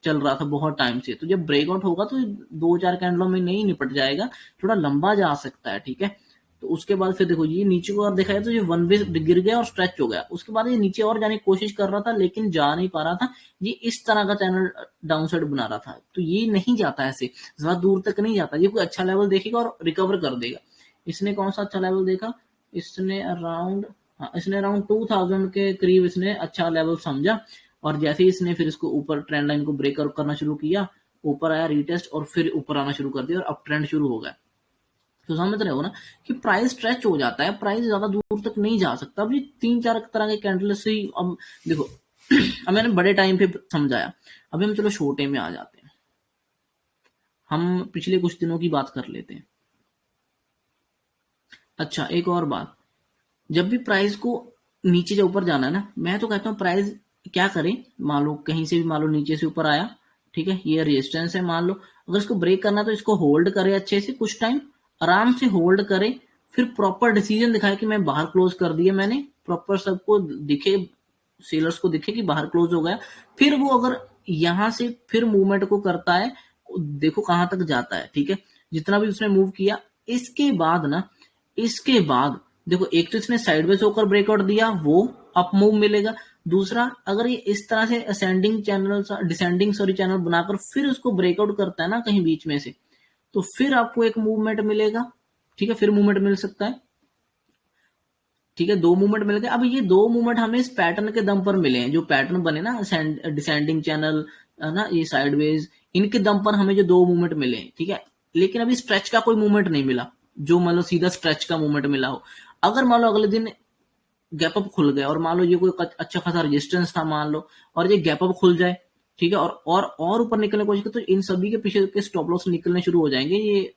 चल रहा था, बहुत टाइम से। तो जब ब्रेकआउट होगा तो 2-4 कैंडलों में नहीं निपट जाएगा, थोड़ा लंबा जा सकता है, ठीक है। तो उसके बाद फिर देखो ये नीचे को और देखा जाए तो ये वन वे गिर गया और स्ट्रेच हो गया। उसके बाद ये नीचे और जाने की कोशिश कर रहा था लेकिन जा नहीं पा रहा था। ये इस तरह का चैनल डाउन साइड बना रहा था, तो ये नहीं जाता ऐसे, ज्यादा दूर तक नहीं जाता। ये कोई अच्छा लेवल देखेगा और रिकवर कर देगा। इसने कौन सा अच्छा लेवल देखा, इसने अराउंड, हाँ इसने अराउंड 2000 के करीब इसने अच्छा लेवल समझा। और जैसे ही इसने फिर इसको ऊपर ट्रेंड लाइन को ब्रेक करना शुरू किया, ऊपर आया रीटेस्ट और फिर ऊपर आना शुरू कर दिया और अब ट्रेंड शुरू हो गया। तो समझ रहे हो ना कि प्राइस स्ट्रेच हो जाता है, प्राइस ज्यादा दूर तक नहीं जा सकता। अब ये 3-4 तरह के कैंडल से ही अब देखो अब मैंने बड़े टाइम पे समझाया, अभी हम चलो छोटे में आ जाते हैं। हम पिछले कुछ दिनों की बात कर लेते हैं। अच्छा एक और बात, जब भी प्राइस को नीचे से ऊपर जाना है ना, मैं तो कहता हूँ प्राइस क्या करें, मान लो कहीं से भी मान लो नीचे से ऊपर आया, ठीक है, ये रेजिस्टेंस है मान लो, अगर इसको ब्रेक करना है तो इसको होल्ड करे अच्छे से, कुछ टाइम आराम से होल्ड करे, फिर प्रॉपर डिसीजन दिखाए कि मैं बाहर क्लोज कर दिया, मैंने प्रॉपर सबको दिखे, सेलर्स को दिखे कि बाहर क्लोज हो गया। फिर वो अगर यहां से फिर मूवमेंट को करता है, देखो कहां तक जाता है, ठीक है, जितना भी उसने मूव किया। इसके बाद ना, इसके बाद देखो एक तो इसने साइडवेज होकर ब्रेकआउट दिया, वो अप मूव मिलेगा। दूसरा अगर ये इस तरह से ascending channel, descending sorry channel बनाकर फिर उसको ब्रेकआउट करता है ना कहीं बीच में से, तो फिर आपको एक मूवमेंट मिलेगा, ठीक है, फिर मूवमेंट मिल सकता है, ठीक है, दो मूवमेंट मिल गए। अब ये दो मूवमेंट हमें इस पैटर्न के दम पर मिले हैं, जो पैटर्न बने ना डिसेंडिंग चैनल ना, ये साइडवेज, इनके दम पर हमें जो दो मूवमेंट मिले हैं, ठीक है। लेकिन अभी स्ट्रेच का कोई मूवमेंट नहीं मिला, जो मान लो सीधा स्ट्रेच का मूवमेंट मिला हो। अगर मान लो अगले दिन गैप अप खुल गया और मान लो ये कोई अच्छा खासा रेजिस्टेंस था मान लो, और ये गैप अप खुल जाए, ठीक है, और ऊपर निकलने की कोशिश करे, तो इन सभी के पीछे के स्टॉप लॉस निकलने शुरू हो जाएंगे, ये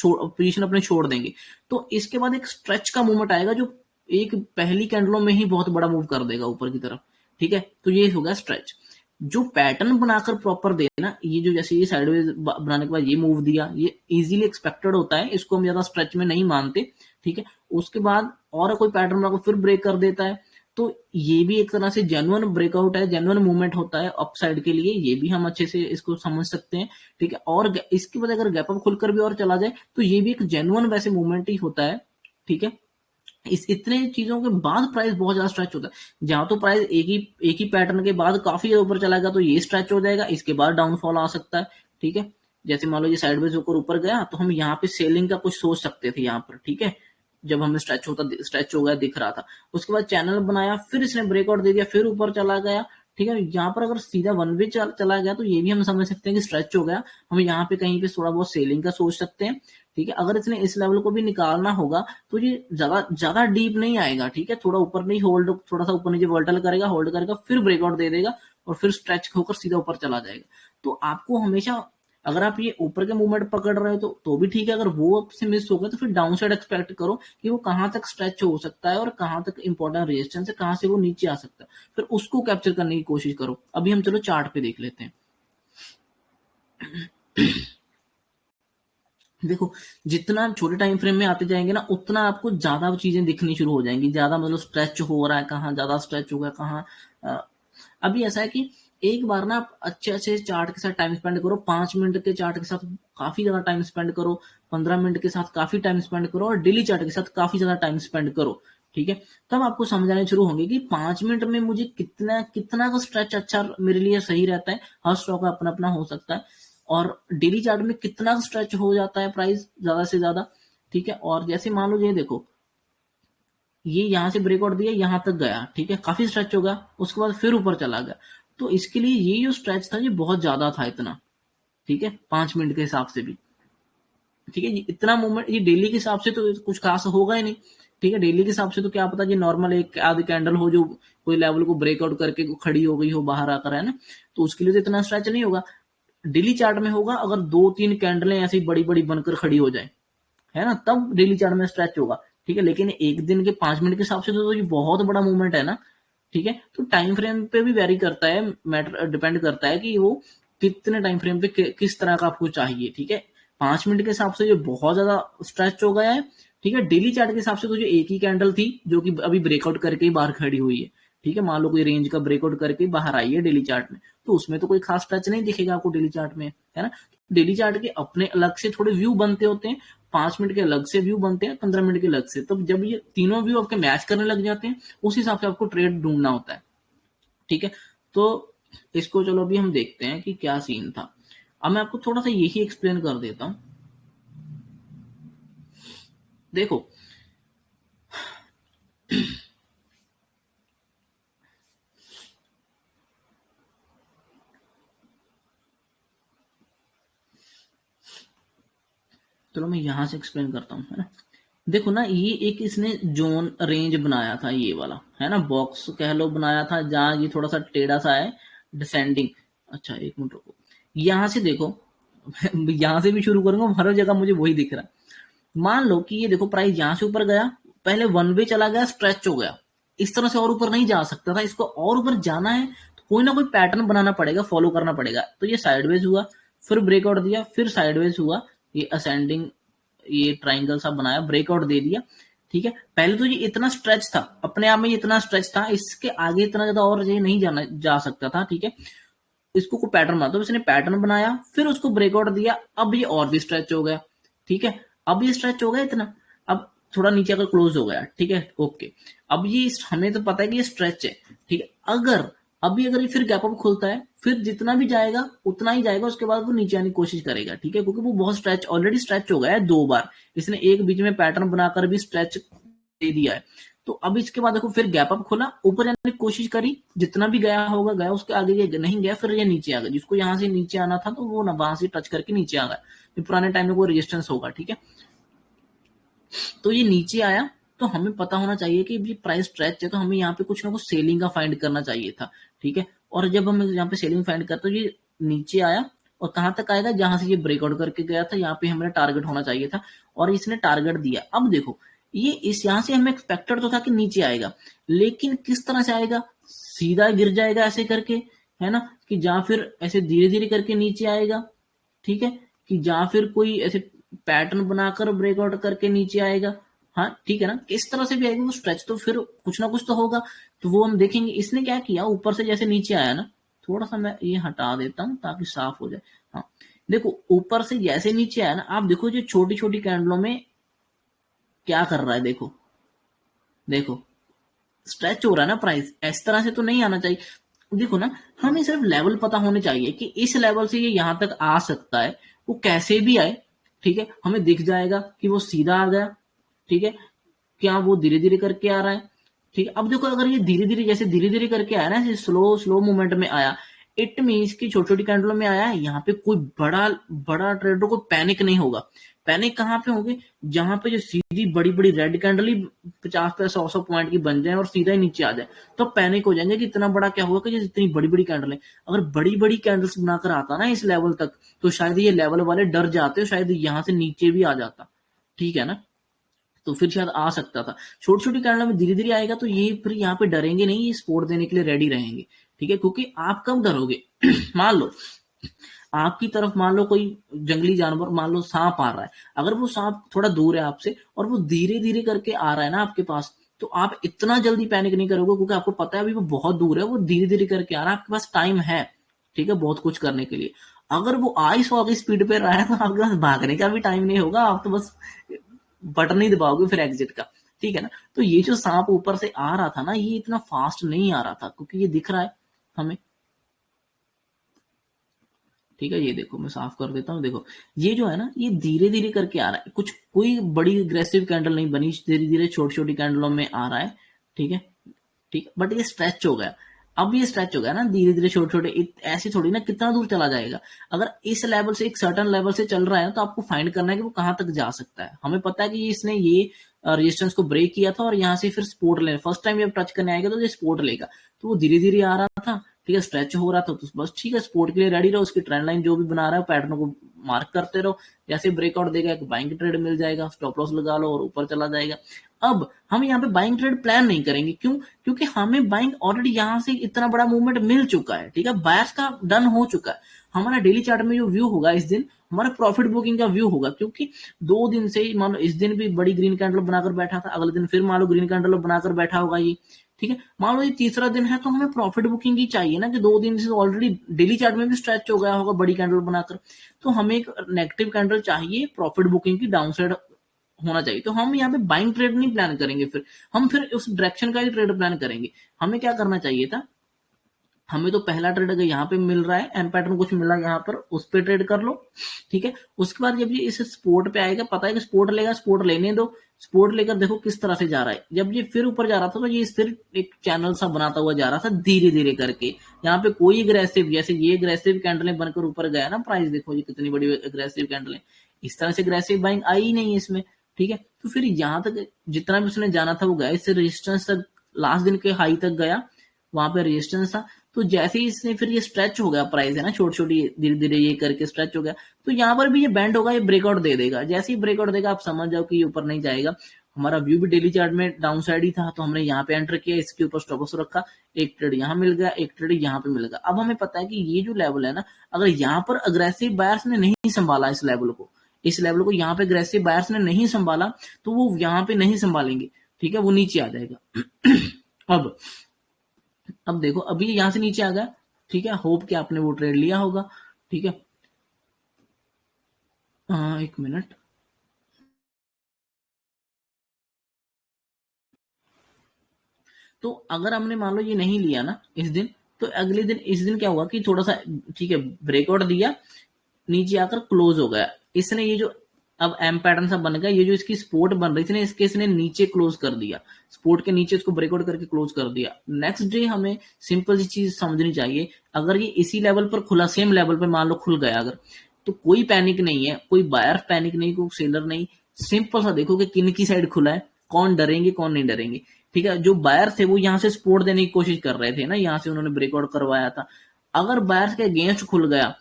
पोजीशन अपने छोड़ देंगे। तो इसके बाद एक स्ट्रेच का मूवमेंट आएगा जो एक पहली कैंडलों में ही बहुत बड़ा मूव कर देगा ऊपर की तरफ, ठीक है। तो ये हो गया स्ट्रेच। जो पैटर्न बनाकर प्रॉपर देना, ये जो जैसे ये साइडवेज बनाने के बाद ये मूव दिया, ये इजीली एक्सपेक्टेड होता है, इसको हम ज्यादा स्ट्रेच में नहीं मानते, ठीक है। उसके बाद और कोई पैटर्न बनाकर फिर ब्रेक कर देता है, तो ये भी एक तरह से जेन्युइन ब्रेकआउट है, जेन्युइन मूवमेंट होता है अपसाइड के लिए, ये भी हम अच्छे से इसको समझ सकते हैं, ठीक है। और इसके बाद अगर गैप अप खुलकर भी और चला जाए तो ये भी एक जेन्युइन वैसे मूवमेंट ही होता है, ठीक है। इस इतने चीजों के बाद प्राइस बहुत ज्यादा स्ट्रेच होता है। जहां तो प्राइस एक ही पैटर्न के बाद काफी ज्यादा ऊपर चला गया तो ये स्ट्रेच हो जाएगा, इसके बाद डाउनफॉल आ सकता है, ठीक है। जैसे मान लो ये साइडवेज होकर ऊपर गया तो हम यहाँ पे सेलिंग का कुछ सोच सकते थे यहाँ पर, ठीक है, जब हमें स्ट्रेच हो गया दिख रहा था। उसके बाद चैनल बनाया, फिर इसने ब्रेकआउट दे दिया, फिर ऊपर चला गया, ठीक है। यहाँ पर अगर सीधा वन वे चला गया तो ये भी हम समझ सकते हैं कि स्ट्रेच हो गया, हम यहाँ पे कहीं पे थोड़ा बहुत सेलिंग का सोच सकते हैं, ठीक है। अगर इसने इस लेवल को भी निकालना होगा तो ये ज्यादा ज्यादा डीप नहीं आएगा, ठीक है, थोड़ा ऊपर नहीं, होल्ड थोड़ा सा ऊपर नीचे वोल्टल करेगा, होल्ड करेगा, फिर ब्रेकआउट दे देगा और फिर स्ट्रेच होकर सीधा ऊपर चला जाएगा। तो आपको हमेशा, अगर आप ये ऊपर के मूवमेंट पकड़ रहे हो तो भी ठीक है, अगर वो आपसे मिस हो गया तो फिर डाउन साइड एक्सपेक्ट करो कि वो कहां तक स्ट्रेच हो सकता है और कहां तक इंपॉर्टेंट रेजिस्टेंस है, कहां से वो नीचे आ सकता है, फिर उसको कैप्चर करने की कोशिश करो। अभी हम चलो चार्ट पे देख लेते हैं। देखो जितना छोटे टाइम फ्रेम में आते जाएंगे ना, उतना आपको ज्यादा चीजें दिखनी शुरू हो जाएंगी, ज्यादा मतलब स्ट्रेच हो रहा है, कहाँ ज्यादा स्ट्रेच हो गया, कहाँ अभी ऐसा है कि एक बार ना आप अच्छे अच्छे चार्ट के साथ टाइम स्पेंड करो, 5 मिनट के चार्ट के साथ काफी ज्यादा टाइम स्पेंड करो, 15 मिनट के साथ काफी टाइम स्पेंड करो, और डेली चार्ट के साथ काफी ज्यादा टाइम स्पेंड करो, ठीक है। तब आपको समझ आने शुरू होंगे कि 5 मिनट में मुझे कितना कितना का स्ट्रेच अच्छा मेरे लिए सही रहता है, हर स्टॉक का अपना अपना हो सकता है, और डेली चार्ट में कितना स्ट्रेच हो जाता है प्राइस ज्यादा से ज्यादा, ठीक है। और जैसे मान लो ये देखो, ये यहां से ब्रेकआउट दिया, यहां तक गया, ठीक है, काफी स्ट्रेच होगा, उसके बाद फिर ऊपर चला गया, तो इसके लिए ये जो स्ट्रेच था ये बहुत ज्यादा था इतना, ठीक है, 5 मिनट के हिसाब से भी, ठीक है। इतना मूवमेंट ये डेली के हिसाब से तो कुछ खास होगा ही नहीं, ठीक है। डेली के हिसाब से तो क्या पता, ये नॉर्मल एक आधी कैंडल हो जो कोई लेवल को ब्रेकआउट करके खड़ी हो गई हो बाहर आकर, है ना, तो उसके लिए तो इतना स्ट्रेच नहीं होगा। डेली चार्ट में होगा अगर 2-3 कैंडलें ऐसी बड़ी बड़ी बनकर खड़ी हो जाए, है ना, तब डेली चार्ट में स्ट्रेच होगा, ठीक है। लेकिन एक दिन के 5 मिनट के हिसाब से तो ये बहुत बड़ा मूवमेंट है ना, ठीक है। तो टाइम फ्रेम पे भी वेरी करता है, मैटर डिपेंड करता है कि वो कितने टाइम फ्रेम पे किस तरह का आपको चाहिए, ठीक है। 5 मिनट के हिसाब से जो बहुत ज्यादा स्ट्रेच हो गया है, ठीक है। डेली चार्ट के हिसाब से तो जो एक ही कैंडल थी जो कि अभी ब्रेकआउट करके ही बाहर खड़ी हुई है, ठीक है, मान लो कोई रेंज का ब्रेकआउट करके बाहर आई है डेली चार्ट में, तो उसमें तो कोई खास टच नहीं दिखेगा आपको डेली चार्ट में, है ना। डेली चार्ट के अपने अलग से थोड़े व्यू बनते होते हैं, 5 मिनट के अलग से व्यू बनते हैं, 15 मिनट के अलग से। तो जब ये तीनों व्यू आपके मैच करने लग जाते हैं, उस हिसाब से आपको ट्रेड ढूंढना होता है, ठीक है। तो इसको चलो अभी हम देखते हैं कि क्या सीन था। अब मैं आपको थोड़ा सा यही एक्सप्लेन कर देता हूं। देखो चलो मैं यहां से एक्सप्लेन करता हूँ, है ना। देखो ना, ये एक इसने जोन रेंज बनाया था, ये वाला, है ना, बॉक्स कह लो बनाया था, जहां ये थोड़ा सा टेढ़ा सा है, डिसेंडिंग। अच्छा एक मिनट रुको, यहां से देखो यहां से भी शुरू करूंगा, हर जगह मुझे वही दिख रहा है। मान लो कि ये देखो प्राइस यहां से ऊपर गया, पहले वन वे चला गया, स्ट्रेच हो गया, इस तरह से और ऊपर नहीं जा सकता था, इसको और ऊपर जाना है तो कोई ना कोई पैटर्न बनाना पड़ेगा, फॉलो करना पड़ेगा। तो ये साइडवेज हुआ, फिर ब्रेकआउट दिया, फिर साइडवेज हुआ, ये असेंडिंग, ये ट्राइंगल सा बनाया, ब्रेकआउट दे दिया, ठीक है। पहले तो ये इतना स्ट्रेच था, अपने आप में ये इतना स्ट्रेच था, इसके आगे इतना ज्यादा और ये नहीं जाना जा सकता था, ठीक है। इसको कोई पैटर्न बना, तो इसने पैटर्न बनाया, फिर उसको ब्रेकआउट दिया, अब ये और भी स्ट्रेच हो गया, ठीक है। अब ये स्ट्रेच हो गया इतना, अब थोड़ा नीचे अगर क्लोज हो गया, ठीक है, ओके। अब ये हमें तो पता है कि ये स्ट्रेच है, ठीक है। अगर ये फिर गैप अप खुलता है, फिर जितना भी जाएगा उतना ही जाएगा, उसके बाद वो नीचे आने की कोशिश करेगा, ठीक है, क्योंकि वो बहुत स्ट्रेच, ऑलरेडी स्ट्रेच हो गया है 2 बार, इसने एक बीच में पैटर्न बनाकर भी स्ट्रेच दे दिया है। तो अब इसके बाद देखो फिर गैप अप खोला, ऊपर जाने की कोशिश करी, जितना भी गया होगा गया, उसके आगे ये नहीं गया, फिर ये नीचे आ गया, जिसको यहां से नीचे आना था तो वो ना वहां से टच करके नीचे आ गया, ये पुराने टाइम में कोई रेजिस्टेंस होगा, ठीक है। तो ये नीचे आया, तो हमें पता होना चाहिए कि ये प्राइस स्ट्रेच है, तो हमें यहाँ पे कुछ ना कुछ सेलिंग का फाइंड करना चाहिए था, ठीक है। और जब हम यहाँ पे सेलिंग फाइंड करते, तो ये नीचे आया, और कहां तक आएगा, जहां से ये ब्रेकआउट करके गया था, यहाँ पे हमें टारगेट होना चाहिए था, और इसने टारगेट दिया। अब देखो ये इस यहां से हमें एक्सपेक्टेड तो था कि नीचे आएगा, लेकिन किस तरह से आएगा, सीधा गिर जाएगा ऐसे करके, है ना, कि जहां फिर ऐसे धीरे धीरे करके नीचे आएगा, ठीक है, कि जहां फिर कोई ऐसे पैटर्न बनाकर ब्रेकआउट करके नीचे आएगा, हाँ ठीक है ना, किस तरह से भी आएगा वो स्ट्रेच, तो फिर कुछ ना कुछ तो होगा, तो वो हम देखेंगे। इसने क्या किया, ऊपर से जैसे नीचे आया ना, थोड़ा सा मैं ये हटा देता हूं ताकि साफ हो जाए। हाँ देखो, ऊपर से जैसे नीचे आया ना, आप देखो जो छोटी छोटी कैंडलों में क्या कर रहा है, देखो देखो, स्ट्रेच हो रहा है ना प्राइस, इस तरह से तो नहीं आना चाहिए। देखो ना, हमें सिर्फ लेवल पता होने चाहिए कि इस लेवल से ये यहां तक आ सकता है, वो कैसे भी आए, ठीक है, हमें दिख जाएगा कि वो सीधा आ गया, ठीक है, क्या वो धीरे धीरे करके आ रहा है, ठीक है। अब देखो अगर ये धीरे धीरे, जैसे धीरे धीरे करके आया ना, स्लो स्लो मूवमेंट में आया, इट मीन्स की छोटी छोटी कैंडलों में आया है, यहाँ पे कोई बड़ा बड़ा ट्रेडर को पैनिक नहीं होगा। पैनिक कहाँ पे होंगे, जहां पे जो सीधी बड़ी बड़ी रेड कैंडल ही 50 100 पॉइंट की बन जाए और सीधा ही नीचे आ जाए, तो पैनिक हो जाएंगे कि इतना बड़ा क्या होगा, कि इतनी बड़ी बड़ी कैंडल है। अगर बड़ी बड़ी कैंडल्स बनाकर आता ना इस लेवल तक, तो शायद ये लेवल वाले डर जाते, शायद यहाँ से नीचे भी आ जाता, ठीक है ना, तो फिर शायद आ सकता था। छोटी छोटी कैंडल में धीरे धीरे आएगा, तो ये फिर यहाँ पे डरेंगे नहीं, ये सपोर्ट देने के लिए रेडी रहेंगे, ठीक है, क्योंकि आप कब डरोगे मान लो आपकी तरफ, मान लो कोई जंगली जानवर, मान लो सांप आ रहा है, अगर वो सांप थोड़ा दूर है आपसे और वो धीरे धीरे करके आ रहा है ना आपके पास, तो आप इतना जल्दी पैनिक नहीं करोगे, क्योंकि आपको पता है अभी वो बहुत दूर है, वो धीरे धीरे करके आ रहा है, आपके पास टाइम है, ठीक है, बहुत कुछ करने के लिए। अगर वो 100 की स्पीड पे रहा है, तो आपके पास भागने का भी टाइम नहीं होगा, आप तो बस बटन ही दबाओगे फिर एग्जिट का, ठीक है ना। तो ये जो सांप ऊपर से आ रहा था ना, ये इतना फास्ट नहीं आ रहा था, क्योंकि ये दिख रहा है हमें, ठीक है। ये देखो मैं साफ कर देता हूँ, देखो ये जो है ना, ये धीरे धीरे करके आ रहा है, कुछ कोई बड़ी अग्रेसिव कैंडल नहीं बनी, धीरे धीरे छोटी छोटी कैंडलों में आ रहा है, ठीक है, ठीक है, बट ये स्ट्रेच हो गया। अब ये स्ट्रेच हो गया ना, धीरे धीरे छोटे छोटे, ऐसे थोड़ी ना कितना दूर चला जाएगा। अगर इस लेवल से, एक सर्टन लेवल से चल रहा है, तो आपको फाइंड करना है कि वो कहां तक जा सकता है। हमें पता है कि इसने ये रेजिस्टेंस को ब्रेक किया था, और यहाँ से फिर सपोर्ट ले, फर्स्ट टाइम जब टच करने आएगा तो ये सपोर्ट लेगा, तो वो धीरे धीरे आ रहा था, ठीक है, स्ट्रेच हो रहा था, तो बस ठीक है, सपोर्ट के लिए रेडी रहो, उसकी ट्रेंड लाइन जो भी बना रहा है पैटर्न को मार्क करते रहो, जैसे ब्रेकआउट देगा एक बाइंग ट्रेड मिल जाएगा, स्टॉप लॉस लगा लो और ऊपर चला जाएगा। अब हम यहाँ पे बाइंग ट्रेड प्लान नहीं करेंगे, क्यों, क्योंकि हमें बाइंग ऑलरेडी यहाँ से इतना बड़ा मूवमेंट मिल चुका है, ठीक है, बायर्स का डन हो चुका है। हमारा डेली चार्ट में जो व्यू होगा इस दिन, हमारा प्रॉफिट बुकिंग का व्यू होगा, क्योंकि 2 दिन से मान लो इस दिन भी बड़ी ग्रीन कैंडल बनाकर बैठा था, अगले दिन फिर मान लो ग्रीन कैंडल बनाकर बैठा होगा ये, ठीक है। मान लो ये तीसरा दिन है तो हमें प्रॉफिट बुकिंग ही चाहिए ना, कि 2 दिन से ऑलरेडी डेली चार्ट में भी स्ट्रेच हो गया होगा बड़ी कैंडल बनाकर, तो हमें एक नेगेटिव कैंडल चाहिए प्रॉफिट बुकिंग की, डाउन साइड होना चाहिए। तो हम यहाँ पे बाइंग ट्रेड नहीं प्लान करेंगे, फिर हम फिर उस डायरेक्शन का ही ट्रेड प्लान करेंगे। हमें क्या करना चाहिए था, हमें तो पहला ट्रेड अगर यहाँ पे मिल रहा है, एम पैटर्न कुछ मिला यहाँ पर, उस पर ट्रेड कर लो, ठीक है। उसके बाद जब ये इस स्पोर्ट पे आएगा, पता है कि स्पोर्ट लेगा, स्पोर्ट लेने दो, स्पोर्ट लेकर देखो किस तरह से जा रहा है। जब ये फिर ऊपर जा रहा था तो ये फिर एक चैनल सा बनाता हुआ जा रहा था धीरे धीरे करके। यहाँ पे कोई अग्रेसिव, जैसे ये अग्रेसिव कैंडलें बनकर ऊपर गया ना प्राइस, देखो ये कितनी बड़ी अग्रेसिव कैंडलें, इस तरह से अग्रेसिव बाइंग आई ही नहीं है इसमें, ठीक है। तो फिर यहाँ तक जितना भी उसने जाना था वो गया, इससे रेजिस्टेंस तक लास्ट दिन के हाई तक गया, वहां पे रेजिस्टेंस था। तो जैसे ही इसने फिर ये स्ट्रेच हो गया प्राइस है ना, छोटी छोटी धीरे धीरे ये करके स्ट्रेच हो गया, तो यहाँ पर भी ये बैंड होगा, ये ब्रेकआउट दे देगा। जैसे ही ब्रेकआउट देगा आप समझ जाओ कि ये ऊपर नहीं जाएगा। हमारा व्यू भी डेली चार्ट में डाउन साइड ही था, तो हमने यहाँ पे एंटर किया, इसके ऊपर स्टॉप लॉस रखा, एक ट्रेड यहाँ मिल गया, एक ट्रेड यहाँ पे मिल गया। अब हमें पता है कि ये जो लेवल है ना, अगर यहाँ पर अग्रेसिव बायर्स ने नहीं संभाला इस लेवल को, इस लेवल को यहाँ पे अग्रेसिव बायर्स ने नहीं संभाला, तो वो यहाँ पे नहीं संभालेंगे, ठीक है, वो नीचे आ जाएगा। अब देखो अभी यहां से नीचे आ गया, ठीक है, होप कि आपने वो ट्रेड लिया होगा, ठीक है। एक मिनट, तो अगर हमने मान लो ये नहीं लिया ना इस दिन, तो अगले दिन इस दिन क्या हुआ कि थोड़ा सा, ठीक है, ब्रेकआउट दिया, नीचे आकर क्लोज हो गया। इसने ये जो अब एम पैटर्न सा बन गया, ये जो इसकी सपोर्ट बन रही थी ना, इसके इसने नीचे क्लोज कर दिया, सपोर्ट के नीचे इसको ब्रेकआउट करके क्लोज कर दिया। नेक्स्ट डे हमें सिंपल सी चीज समझनी चाहिए, अगर ये इसी लेवल पर खुला, सेम लेवल पर मान लो खुल गया अगर, तो कोई पैनिक नहीं है, कोई बायर पैनिक नहीं, कोई सेलर नहीं। सिंपल सा देखो कि किन की साइड खुला है, कौन डरेंगे कौन नहीं डरेंगे, ठीक है। जो बायर थे वो यहाँ से सपोर्ट देने की कोशिश कर रहे थे ना, यहाँ से उन्होंने ब्रेकआउट करवाया था। अगर बायर के अगेंस्ट खुल गया,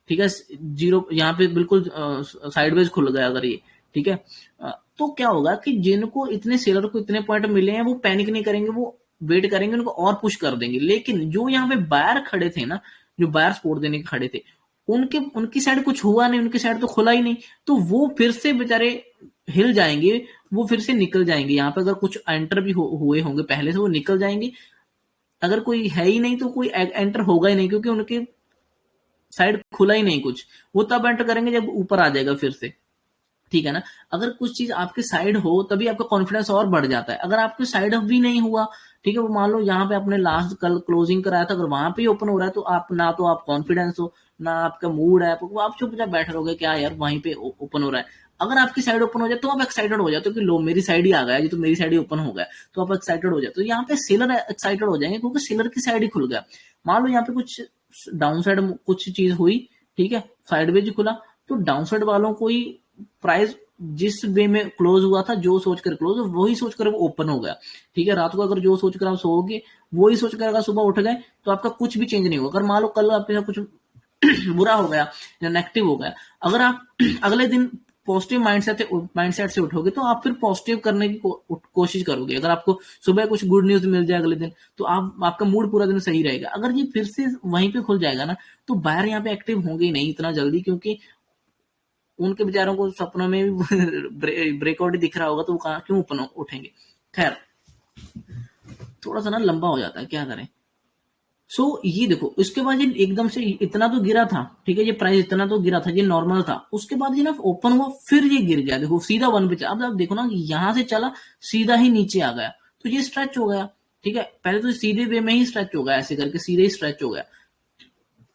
ठीक है, जीरो यहाँ पे बिल्कुल साइडवेज खुल गया अगर ये, ठीक है, तो क्या होगा कि जिनको इतने सेलर को इतने पॉइंट मिले हैं वो पैनिक नहीं करेंगे, वो वेट करेंगे, उनको और पुश कर देंगे। लेकिन जो यहाँ पे बायर खड़े थे ना, जो बायर सपोर्ट देने के खड़े थे, उनके उनकी साइड कुछ हुआ नहीं, उनकी साइड तो खुला ही नहीं, तो वो फिर से बेचारे हिल जाएंगे, वो फिर से निकल जाएंगे। यहाँ पे अगर कुछ एंटर भी हुए होंगे पहले से, वो निकल जाएंगे। अगर कोई है ही नहीं तो कोई एंटर होगा ही नहीं, क्योंकि उनके साइड खुला ही नहीं कुछ, वो तब एंटर करेंगे जब ऊपर आ जाएगा फिर से, ठीक है ना। अगर कुछ चीज आपके साइड हो तभी आपका कॉन्फिडेंस और बढ़ जाता है। अगर आपके साइड भी नहीं हुआ, ठीक है, वो मान लो यहाँ पे आपने लास्ट कल क्लोजिंग कराया था, अगर वहां पे ओपन हो रहा है, तो आप ना तो आप कॉन्फिडेंस हो, ना आपका मूड है, आप चुपचाप बैठे रहोगे, क्या यार वहीं पे ओपन हो रहा है। अगर आपकी साइड ओपन हो जाए तो आप एक्साइटेड हो जाते हो कि लो मेरी साइड ही आ गया, ये तो मेरी साइड ही ओपन हो गया, तो आप एक्साइटेड हो जाते हो। यहाँ पे सेलर एक्साइटेड हो जाएंगे क्योंकि सेलर की साइड ही खुल गया। मान लो यहाँ पे कुछ डाउन साइड कुछ चीज हुई, ठीक है, साइडवेज खुला, तो डाउन साइड वालों को ही प्राइस जिस वे में क्लोज हुआ था, जो सोचकर क्लोज, वही सोचकर वो ओपन हो गया, ठीक है। रात को अगर जो सोचकर आप सोओगे, वही सोचकर अगर सुबह उठ गए, तो आपका कुछ भी चेंज नहीं होगा। अगर मान लो कल आपके साथ कुछ बुरा हो गया या नेगेटिव हो गया, अगर आप अगले दिन पॉजिटिव माइंडसेट से उठोगे, तो आप फिर पॉजिटिव करने की कोशिश करोगे। अगर आपको सुबह कुछ गुड न्यूज मिल जाए अगले दिन, तो आपका मूड पूरा दिन सही रहेगा। अगर ये फिर से वहीं पे खुल जाएगा ना, तो बाहर यहाँ पे एक्टिव होंगे ही नहीं इतना जल्दी, क्योंकि उनके बेचारों को सपनों में भी ब्रेकआउट ही दिख रहा होगा, तो वो कहाँ क्यों ओपन उठेंगे। खैर, थोड़ा सा ना लंबा हो जाता है, क्या करें। सो ये देखो, इसके बाद ये एकदम से इतना तो गिरा था, ठीक है, ये प्राइस इतना तो गिरा था, ये नॉर्मल था। उसके बाद ये ना ओपन हुआ, फिर ये गिर गया, देखो सीधा वन पे चला। अब आप देखो ना, यहां से चला सीधा ही नीचे आ गया, तो ये स्ट्रेच हो गया, ठीक है। पहले तो सीधे वे में ही स्ट्रेच हो गया, ऐसे करके सीधे ही स्ट्रेच हो गया,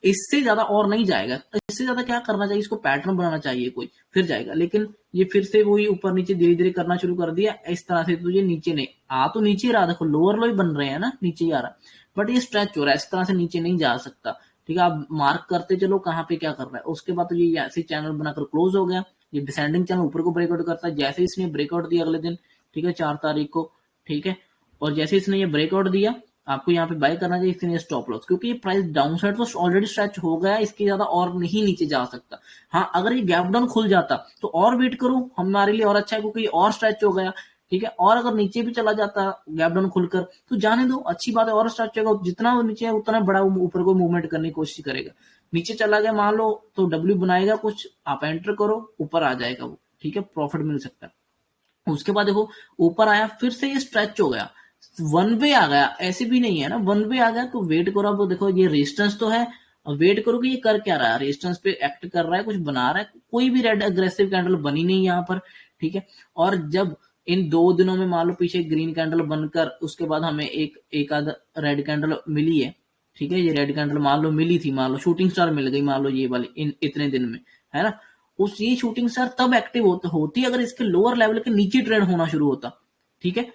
इससे ज्यादा और नहीं जाएगा। इससे ज्यादा क्या करना चाहिए, इसको पैटर्न बनाना चाहिए कोई, फिर जाएगा। लेकिन ये फिर से वही ऊपर नीचे धीरे धीरे करना शुरू कर दिया इस तरह से, तो ये नीचे नहीं आ, तो नीचे ही रहा, देखो लोअर लो ही बन रहे हैं ना, नीचे ही आ रहा, बट ये स्ट्रेच हो रहा है, इस तरह से नीचे नहीं जा सकता, ठीक है। आप मार्क करते चलो कहाँ पे क्या कर रहा है। उसके बाद तो ये ऐसे चैनल बनाकर क्लोज हो गया, ये डिसेंडिंग चैनल ऊपर को ब्रेकआउट करता है। जैसे इसने ब्रेकआउट दिया अगले दिन, ठीक है, 4 तारीख को, ठीक है, और जैसे इसने ये ब्रेकआउट दिया, आपको यहाँ पे बाय करना चाहिए, इसके स्टॉप लॉस, क्योंकि ये प्राइस डाउन साइड तो ऑलरेडी स्ट्रेच हो गया, इसके ज्यादा और नहीं नीचे जा सकता। हाँ, अगर ये गैप डाउन खुल जाता तो और वेट करो, हमारे लिए और अच्छा है, क्योंकि ये और स्ट्रेच हो गया, ठीक है। और अगर नीचे भी चला जाता गैप डाउन खुलकर, तो जाने दो, अच्छी बात है, और स्ट्रेच होगा, जितना वो नीचे है उतना बड़ा ऊपर को मूवमेंट करने की कोशिश करेगा। नीचे चला गया मान लो, तो डब्ल्यू बनाएगा कुछ, आप एंटर करो, ऊपर आ जाएगा वो, ठीक है, प्रॉफिट मिल सकता है। उसके बाद देखो ऊपर आया, फिर से ये स्ट्रेच हो गया, वन वे आ गया, ऐसे भी नहीं है ना, वन वे आ गया तो वेट करो। अब देखो ये रेजिस्टेंस तो है, अब वेट करो कि ये कर क्या रहा है, रेजिस्टेंस पे एक्ट कर रहा है, कुछ बना रहा है, कोई भी रेड अग्रेसिव कैंडल बनी नहीं यहाँ पर, ठीक है। और जब इन 2 दिनों में मान लो पीछे ग्रीन कैंडल बनकर उसके बाद हमें एक आध रेड कैंडल मिली है, ठीक है, ये रेड कैंडल मान लो मिली थी, मान लो शूटिंग स्टार मिल गई, मान लो ये वाली इतने दिन में, है ना। उस ये शूटिंग स्टार तब एक्टिव होती अगर इसके लोअर लेवल के नीचे ट्रेड होना शुरू होता, ठीक है,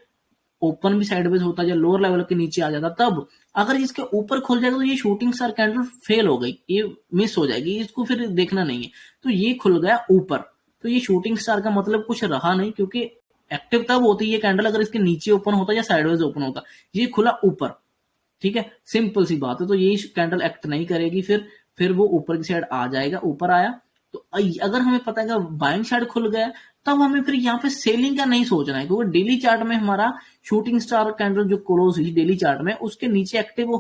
ओपन भी साइडवेज होता, जब लोअर लेवल के नीचे आ जाता तब। अगर इसके ऊपर खुल जाएगा तो ये शूटिंग स्टार कैंडल फेल हो गई, ये मिस हो जाएगी, इसको फिर देखना नहीं है। तो ये खुल गया ऊपर, तो ये शूटिंग स्टार का मतलब कुछ रहा नहीं, क्योंकि एक्टिव तब होती है कैंडल अगर इसके नीचे ओपन होता या साइडवेज ओपन होता। ये खुला ऊपर, ठीक है, सिंपल सी बात है। तो ये कैंडल एक्ट नहीं करेगी, फिर वो ऊपर की साइड आ जाएगा, ऊपर आया तो अगर हमें पता है कि बाइंग साइड खुल गया तब हमें फिर यहाँ पे सेलिंग का नहीं सोचना है, क्योंकि डेली चार्ट में हमारा शूटिंग स्टार कैंडल जो क्लोज हुई डेली चार्ट में उसके नीचे एक्टिव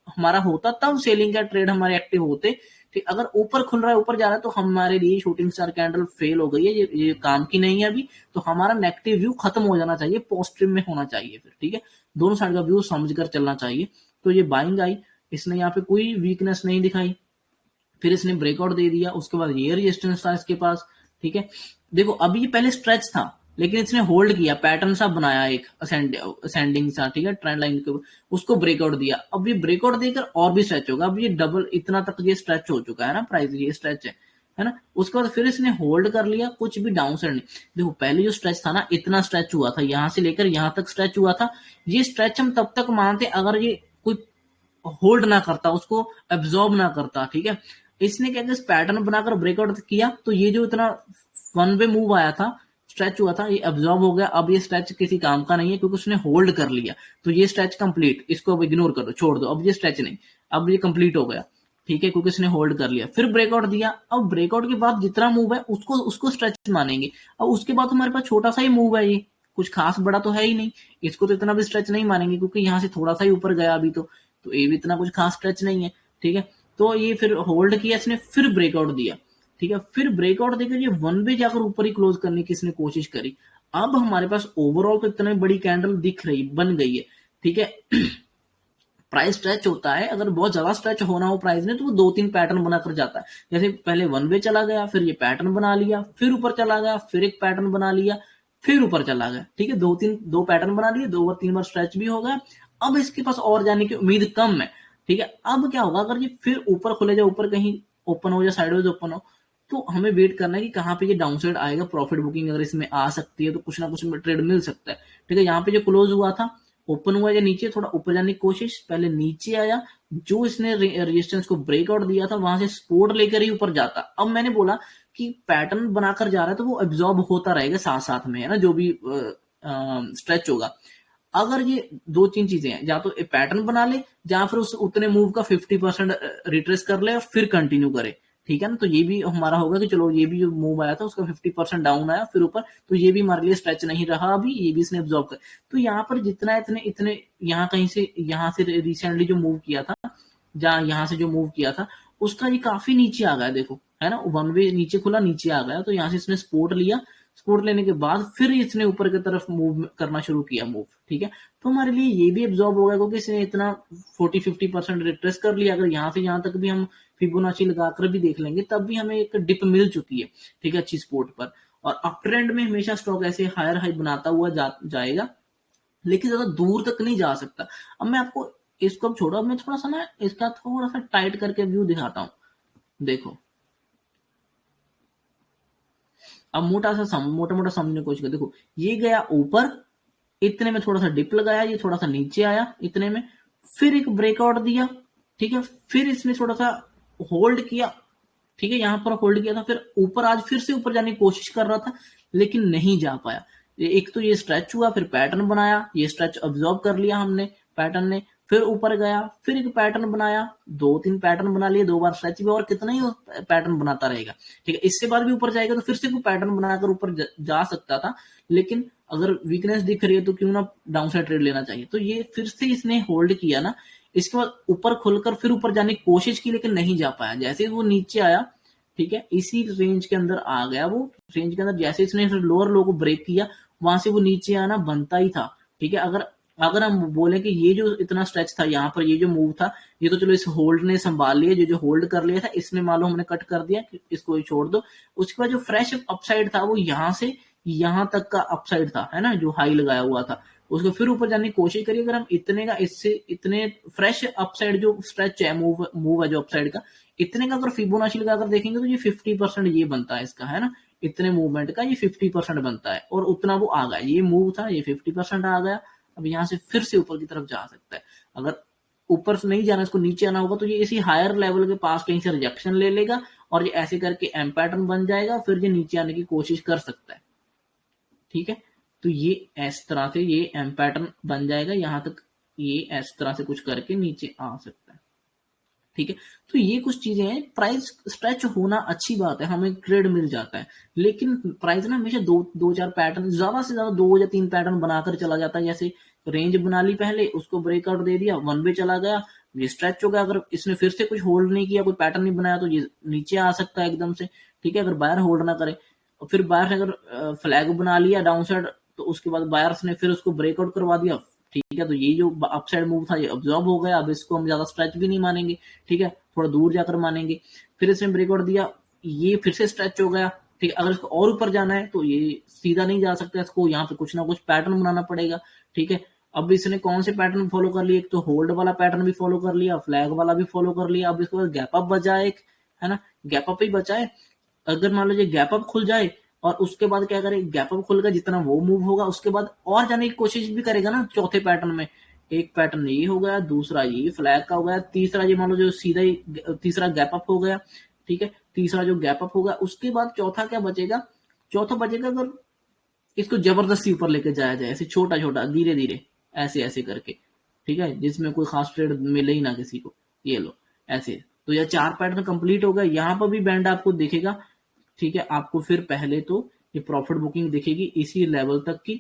हमारा होता, तब सेलिंग का ट्रेड हमारे एक्टिव होते, ठीक। अगर ऊपर खुल रहा है, ऊपर जा रहा है, तो हमारे लिए शूटिंग स्टार कैंडल फेल हो गई है, ये काम की नहीं है अभी। तो हमारा नेगेटिव व्यू खत्म हो जाना चाहिए, पॉजिटिव में होना चाहिए फिर, ठीक है, दोनों साइड का व्यू समझकर चलना चाहिए। तो ये बाइंग आई, इसने यहाँ पे कोई वीकनेस नहीं दिखाई, फिर इसने ब्रेकआउट दे दिया, उसके बाद ये रेजिस्टेंस था इसके पास, ठीक है। देखो अभी ये पहले स्ट्रेच था, लेकिन इसने होल्ड किया, पैटर्न सा बनाया एक असेंडिंग सा, ठीक है, ट्रेंड लाइन के ऊपर, उसको ब्रेकआउट दिया। अब ये ब्रेकआउट देकर और भी स्ट्रेच होगा, अब ये डबल इतना तक ये स्ट्रेच हो चुका है ना, प्राइस ये स्ट्रेच है ना। उसके बाद फिर इसने होल्ड कर लिया, कुछ भी डाउन साइड नहीं। देखो पहले जो स्ट्रेच था ना, इतना स्ट्रेच हुआ था, यहां से लेकर यहां तक स्ट्रेच हुआ था। ये स्ट्रेच हम तब तक मानते अगर ये कोई होल्ड ना करता, उसको एब्जॉर्ब ना करता, ठीक है। इसने क्या किया, पैटर्न बनाकर ब्रेकआउट किया, तो ये जो इतना वन वे मूव आया था, स्ट्रेच हुआ था, ये एब्जॉर्ब हो गया। अब ये स्ट्रेच किसी काम का नहीं है, क्योंकि उसने होल्ड कर लिया, तो ये स्ट्रेच कंप्लीट, इसको अब इग्नोर करो, छोड़ दो, अब ये स्ट्रेच नहीं, अब ये कंप्लीट हो गया, ठीक है, क्योंकि इसने होल्ड कर लिया। फिर ब्रेकआउट दिया, अब ब्रेकआउट के बाद जितना मूव है उसको उसको स्ट्रेच मानेंगे। अब उसके बाद हमारे पास छोटा सा ही मूव है, ये कुछ खास बड़ा तो है ही नहीं, इसको तो इतना भी स्ट्रेच नहीं मानेंगे, क्योंकि यहाँ से थोड़ा सा ही ऊपर गया अभी, तो ये भी इतना कुछ खास स्ट्रेच नहीं है, ठीक है। तो ये फिर होल्ड किया इसने, फिर ब्रेकआउट दिया, ठीक है, फिर ब्रेकआउट देकर ये वन वे जाकर ऊपर ही क्लोज करने की इसने कोशिश करी। अब हमारे पास ओवरऑल तो इतनी बड़ी कैंडल दिख रही, बन गई है, ठीक है। प्राइस स्ट्रेच होता है, अगर बहुत ज्यादा स्ट्रेच होना हो प्राइस में, तो वो 2-3 पैटर्न बनाकर जाता है। जैसे पहले वन वे चला गया, फिर ये पैटर्न बना लिया, फिर ऊपर चला गया, फिर एक पैटर्न बना लिया, फिर ऊपर चला गया, ठीक है, दो पैटर्न बना लिए, 2 बार 3 बार स्ट्रेच भी हो गया। अब इसके पास और जाने की उम्मीद कम है, ठीक है। अब क्या होगा, अगर ये फिर ऊपर खुले जाए, ऊपर कहीं ओपन हो या साइडवेज ओपन हो, तो हमें वेट करना है कि कहाँ पे ये डाउन साइड आएगा। प्रॉफिट बुकिंग अगर इसमें आ सकती है तो कुछ ना कुछ ट्रेड मिल सकता है, ठीक है। यहाँ पे जो क्लोज हुआ था, ओपन हुआ या नीचे, थोड़ा ऊपर जाने की कोशिश, पहले नीचे आया, जो इसने रेजिस्टेंस को ब्रेकआउट दिया था वहां से सपोर्ट लेकर ही ऊपर जाता। अब मैंने बोला कि पैटर्न बनाकर जा रहा है तो वो एब्जॉर्ब होता रहेगा साथ साथ में, है ना, जो भी स्ट्रेच होगा। अगर ये 2-3 चीजें हैं, या तो पैटर्न बना ले, या फिर उस उतने मूव का 50% रिट्रेस कर ले और फिर कंटिन्यू करे, ठीक है ना। तो ये भी हमारा होगा कि चलो ये भी जो मूव आया था उसका 50% डाउन आया फिर ऊपर, तो ये भी हमारे लिए स्ट्रेच नहीं रहा, अभी ये भी इसने एब्जॉर्ब कर। तो यहाँ पर जितना इतने इतने यहाँ कहीं से, यहाँ से रिसेंटली जो मूव किया था, जहाँ यहाँ से जो मूव किया था उसका ये काफी नीचे आ गया, देखो, है ना, वन वे नीचे खुला, नीचे आ गया, तो यहाँ से इसने सपोर्ट लिया, सपोर्ट लेने के बाद फिर इसने ऊपर की तरफ मूव करना शुरू किया, मूव, ठीक है। तो हमारे लिए ये भी एब्जॉर्ब हो गया, क्योंकि इसने इतना 40-50% रिट्रेस कर लिया। अगर यहाँ से यहाँ तक भी हम फिबोनाची लगाकर भी देख लेंगे, तब भी हमें एक डिप मिल चुकी है, ठीक है, अच्छी सपोर्ट पर। और अप ट्रेंड में हमेशा स्टॉक ऐसे हायर हाई बनाता हुआ जाएगा, लेकिन ज्यादा दूर तक नहीं जा सकता। अब मैं आपको इसको अब छोड़ो, अब मैं थोड़ा सा ना इसका थोड़ा सा टाइट करके व्यू दिखाता हूँ, देखो। अब मोटा मोटा समझने की कोशिश कर, देखो ये गया ऊपर, इतने में थोड़ा सा डिप लगाया, ये थोड़ा सा नीचे आया इतने में, फिर एक ब्रेकआउट दिया, ठीक है, फिर इसने थोड़ा सा होल्ड किया, ठीक है, यहां पर होल्ड किया था, फिर ऊपर आज फिर से ऊपर जाने की कोशिश कर रहा था, लेकिन नहीं जा पाया। एक तो ये स्ट्रेच हुआ, फिर पैटर्न बनाया, ये स्ट्रेच ऑब्जॉर्व कर लिया हमने, पैटर्न ने, फिर ऊपर गया, फिर एक पैटर्न बनाया, 2-3 पैटर्न बना लिए, 2 बार स्ट्रेच भी, और कितना ही पैटर्न बनाता रहेगा, ठीक है। इससे बाद भी ऊपर जाएगा तो फिर से कोई पैटर्न बनाकर ऊपर जा सकता था, लेकिन अगर वीकनेस दिख रही है तो क्यों ना डाउन साइड ट्रेड लेना चाहिए। तो ये फिर से इसने होल्ड किया ना, इसके बाद ऊपर खुलकर फिर ऊपर जाने की कोशिश की, लेकिन नहीं जा पाया। जैसे वो नीचे आया, ठीक है, इसी रेंज के अंदर आ गया, वो रेंज के अंदर जैसे इसने लोअर लो को ब्रेक किया, वहां से वो नीचे आना बनता ही था, ठीक है। अगर अगर हम बोले कि ये जो इतना स्ट्रेच था यहाँ पर, ये जो मूव था, ये तो चलो इस होल्ड ने संभाल लिया, जो होल्ड कर लिया था इसने मान लो हमने कट कर दिया, इसको छोड़ दो। उसके बाद जो फ्रेश अपसाइड था वो यहाँ से यहाँ तक का अपसाइड था, है ना, जो हाई लगाया हुआ था, उसको फिर ऊपर जाने की कोशिश करिए। अगर हम इतने का इससे इतने फ्रेश अपसाइड जो स्ट्रेच है, मूव है जो अपसाइड का, इतने का अगर फिबोनाची लगाकर देखेंगे तो ये 50% ये बनता है इसका, है ना, इतने मूवमेंट का ये 50% बनता है, और उतना वो आ गया, ये मूव था, ये 50% आ गया। अब यहाँ से फिर से ऊपर की तरफ जा सकता है। अगर ऊपर से नहीं जाना, इसको नीचे आना होगा, तो ये इसी हायर लेवल के पास कहीं से रिजेक्शन ले लेगा और ये ऐसे करके एम पैटर्न बन जाएगा, फिर ये नीचे आने की कोशिश कर सकता है। ठीक है, तो ये इस तरह से ये एम पैटर्न बन जाएगा, यहां तक ये इस तरह से कुछ करके नीचे आ सकता है। ठीक है, तो ये कुछ चीजें हैं। प्राइस स्ट्रेच होना अच्छी बात है, हमें ट्रेड मिल जाता है, लेकिन प्राइस ना हमेशा दो चार पैटर्न, ज्यादा से ज्यादा 2 या 3 पैटर्न बनाकर चला जाता है। जैसे रेंज बना ली पहले, उसको ब्रेकआउट दे दिया, वन वे चला गया, ये स्ट्रेच हो गया। अगर इसने फिर से कुछ होल्ड नहीं किया, कोई पैटर्न नहीं बनाया, तो ये नीचे आ सकता है एकदम से। ठीक है, अगर बायर होल्ड ना करे, और फिर बायर ने अगर फ्लैग बना लिया डाउन साइड, तो उसके बाद बायर्स ने फिर उसको ब्रेकआउट करवा दिया। ठीक है, तो ये जो अपसाइड मूव था ये ऑब्जॉर्ब हो गया, अब इसको हम ज्यादा स्ट्रेच भी नहीं मानेंगे। ठीक है, थोड़ा दूर जाकर मानेंगे। फिर इसने ब्रेकआउट दिया, ये फिर से स्ट्रेच हो गया। ठीक है, अगर इसको और ऊपर जाना है तो ये सीधा नहीं जा सकता, इसको यहाँ पे कुछ ना कुछ पैटर्न बनाना पड़ेगा। ठीक है, अब इसने कौन से पैटर्न फॉलो कर लिए, एक तो होल्ड वाला पैटर्न भी फॉलो कर लिया, फ्लैग वाला भी फॉलो कर लिया। अब इसके बाद गैप अप बचा एक, है ना, गैप अप ही बचा है। अगर मान लो गैप अप खुल जाए और उसके बाद क्या करे, गैप अप खुल गया, जितना वो मूव होगा उसके बाद और जाने की कोशिश भी करेगा ना चौथे पैटर्न में। एक पैटर्न ये हो गया, दूसरा ये फ्लैग का हो गया, तीसरा ये मान लो जो सीधा ही तीसरा गैप अप हो गया। ठीक है, तीसरा जो गैप अप होगा, उसके बाद चौथा क्या बचेगा, चौथा बचेगा अगर इसको जबरदस्ती ऊपर लेके जाया जाए, ऐसे छोटा छोटा धीरे धीरे ऐसे ऐसे करके। ठीक है, जिसमें कोई खास ट्रेड मिले ही ना किसी को, ये लो ऐसे। तो यह 4 पैटर्न कंप्लीट हो गया, यहाँ पर भी बैंड आपको दिखेगा। ठीक है, आपको फिर पहले तो ये प्रॉफिट बुकिंग दिखेगी इसी लेवल तक की,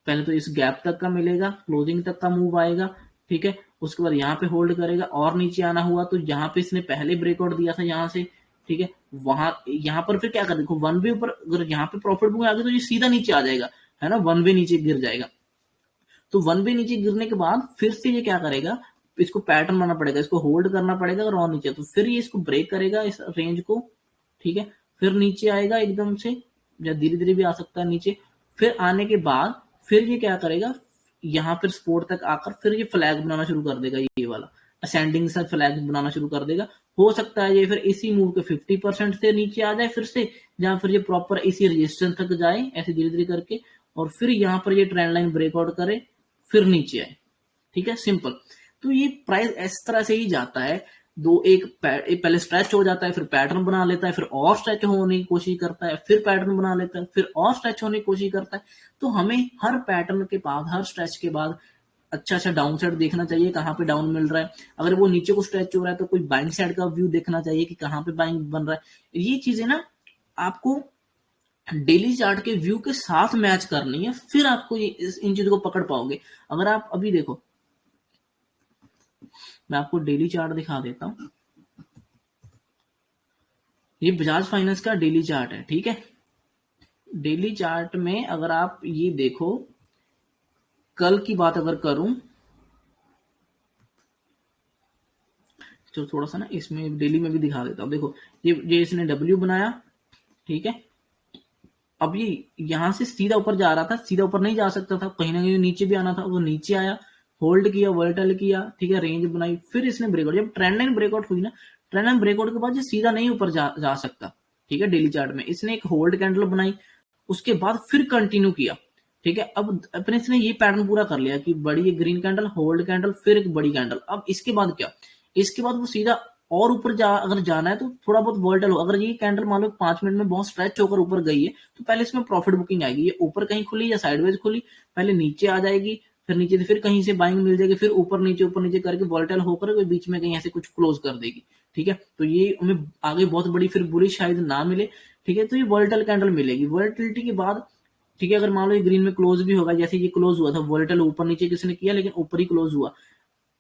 पहले तो इस गैप तक का मिलेगा, क्लोजिंग तक का मूव आएगा। ठीक है, उसके बाद यहाँ पे होल्ड करेगा, और नीचे आना हुआ तो यहाँ पे इसने पहले ब्रेकआउट दिया था यहाँ से। ठीक है, वहां यहाँ पर फिर क्या कर, देखो वन वे ऊपर, अगर यहाँ पे प्रॉफिट बुकिंग आ गई तो ये सीधा नीचे आ जाएगा, है ना, वन वे नीचे गिर जाएगा। तो वन वे नीचे गिरने के बाद फिर से ये क्या करेगा, इसको पैटर्न बनाना पड़ेगा, इसको होल्ड करना पड़ेगा। अगर और नीचे तो फिर ये इसको ब्रेक करेगा इस रेंज को। ठीक है, फिर नीचे आएगा एकदम से, या धीरे धीरे भी आ सकता है नीचे। फिर आने के बाद फिर ये क्या करेगा, यहाँ पर सपोर्ट तक आकर फिर ये फ्लैग बनाना शुरू कर देगा, ये वाला असेंडिंग से फ्लैग बनाना शुरू कर देगा। हो सकता है ये फिर इसी मूव के 50% से नीचे आ जाए फिर से, जहां फिर ये प्रॉपर इसी रेजिस्टेंस तक जाए ऐसे धीरे धीरे करके, और फिर यहाँ पर ये ट्रेंड लाइन ब्रेकआउट करे, फिर नीचे आए। ठीक है, सिंपल। तो ये प्राइस इस तरह से ही जाता है, एक पहले स्ट्रेच हो जाता है, फिर पैटर्न बना लेता है, फिर और स्ट्रेच होने की कोशिश करता है, फिर पैटर्न बना लेता है, फिर और स्ट्रेच होने की कोशिश करता है। तो हमें हर पैटर्न के बाद, हर स्ट्रेच के बाद अच्छा डाउन साइड देखना चाहिए, कहाँ पे डाउन मिल रहा है। अगर वो नीचे को स्ट्रेच हो रहा है तो कोई बाइंग साइड का व्यू देखना चाहिए कि कहाँ पे बाइंग बन रहा है। ये चीजें ना आपको डेली चार्ट के व्यू के साथ मैच करनी है, फिर आपको इन चीजों को पकड़ पाओगे। अगर आप अभी देखो, मैं आपको डेली चार्ट दिखा देता हूं, ये बजाज फाइनेंस का डेली चार्ट है। ठीक है, डेली चार्ट में अगर आप ये देखो, कल की बात अगर करूं तो थोड़ा सा ना इसमें डेली में भी दिखा देता हूं। देखो ये इसने डब्ल्यू बनाया। ठीक है, अब ये यहां से सीधा ऊपर जा रहा था, सीधा ऊपर नहीं जा सकता था, कहीं ना कहीं नीचे भी आना था, वो नीचे आया, होल्ड किया, वर्टल किया। ठीक है, रेंज बनाई, फिर इसने ब्रेकआउट, जब ट्रेंड लाइन ब्रेकआउट हुई ना, ट्रेंड लाइन ब्रेकआउट के बाद ये सीधा नहीं ऊपर जा सकता। ठीक है, डेली चार्ट में इसने एक होल्ड कैंडल बनाई, उसके बाद फिर कंटिन्यू किया। ठीक है, अब अपने इसने ये पैटर्न पूरा कर लिया कि बड़ी ग्रीन कैंडल, होल्ड कैंडल, फिर एक बड़ी कैंडल। अब इसके बाद क्या, इसके बाद वो सीधा और ऊपर अगर जाना है तो थोड़ा बहुत वोल्टल हो। अगर ये कैंडल मान लो 5 मिनट में बहुत स्ट्रेच होकर ऊपर गई है तो पहले इसमें प्रॉफिट बुकिंग आएगी। ये ऊपर कहीं खुली या साइडवेज खुली, पहले नीचे आ जाएगी, फिर नीचे से फिर कहीं से बाइंग मिल जाएगी, फिर ऊपर नीचे करके वोल्टल होकर बीच में कहीं ऐसे कुछ क्लोज कर देगी। ठीक है, तो ये हमें आगे बहुत बड़ी फिर बुरी शायद ना मिले। ठीक है, तो ये वोल्टल कैंडल मिलेगी। वोल्टिलिटी के बाद ठीक है, अगर मान लो ये ग्रीन में क्लोज भी होगा, जैसे ये क्लोज हुआ था, वोल्टल ऊपर नीचे किसने किया, लेकिन ऊपर ही क्लोज हुआ।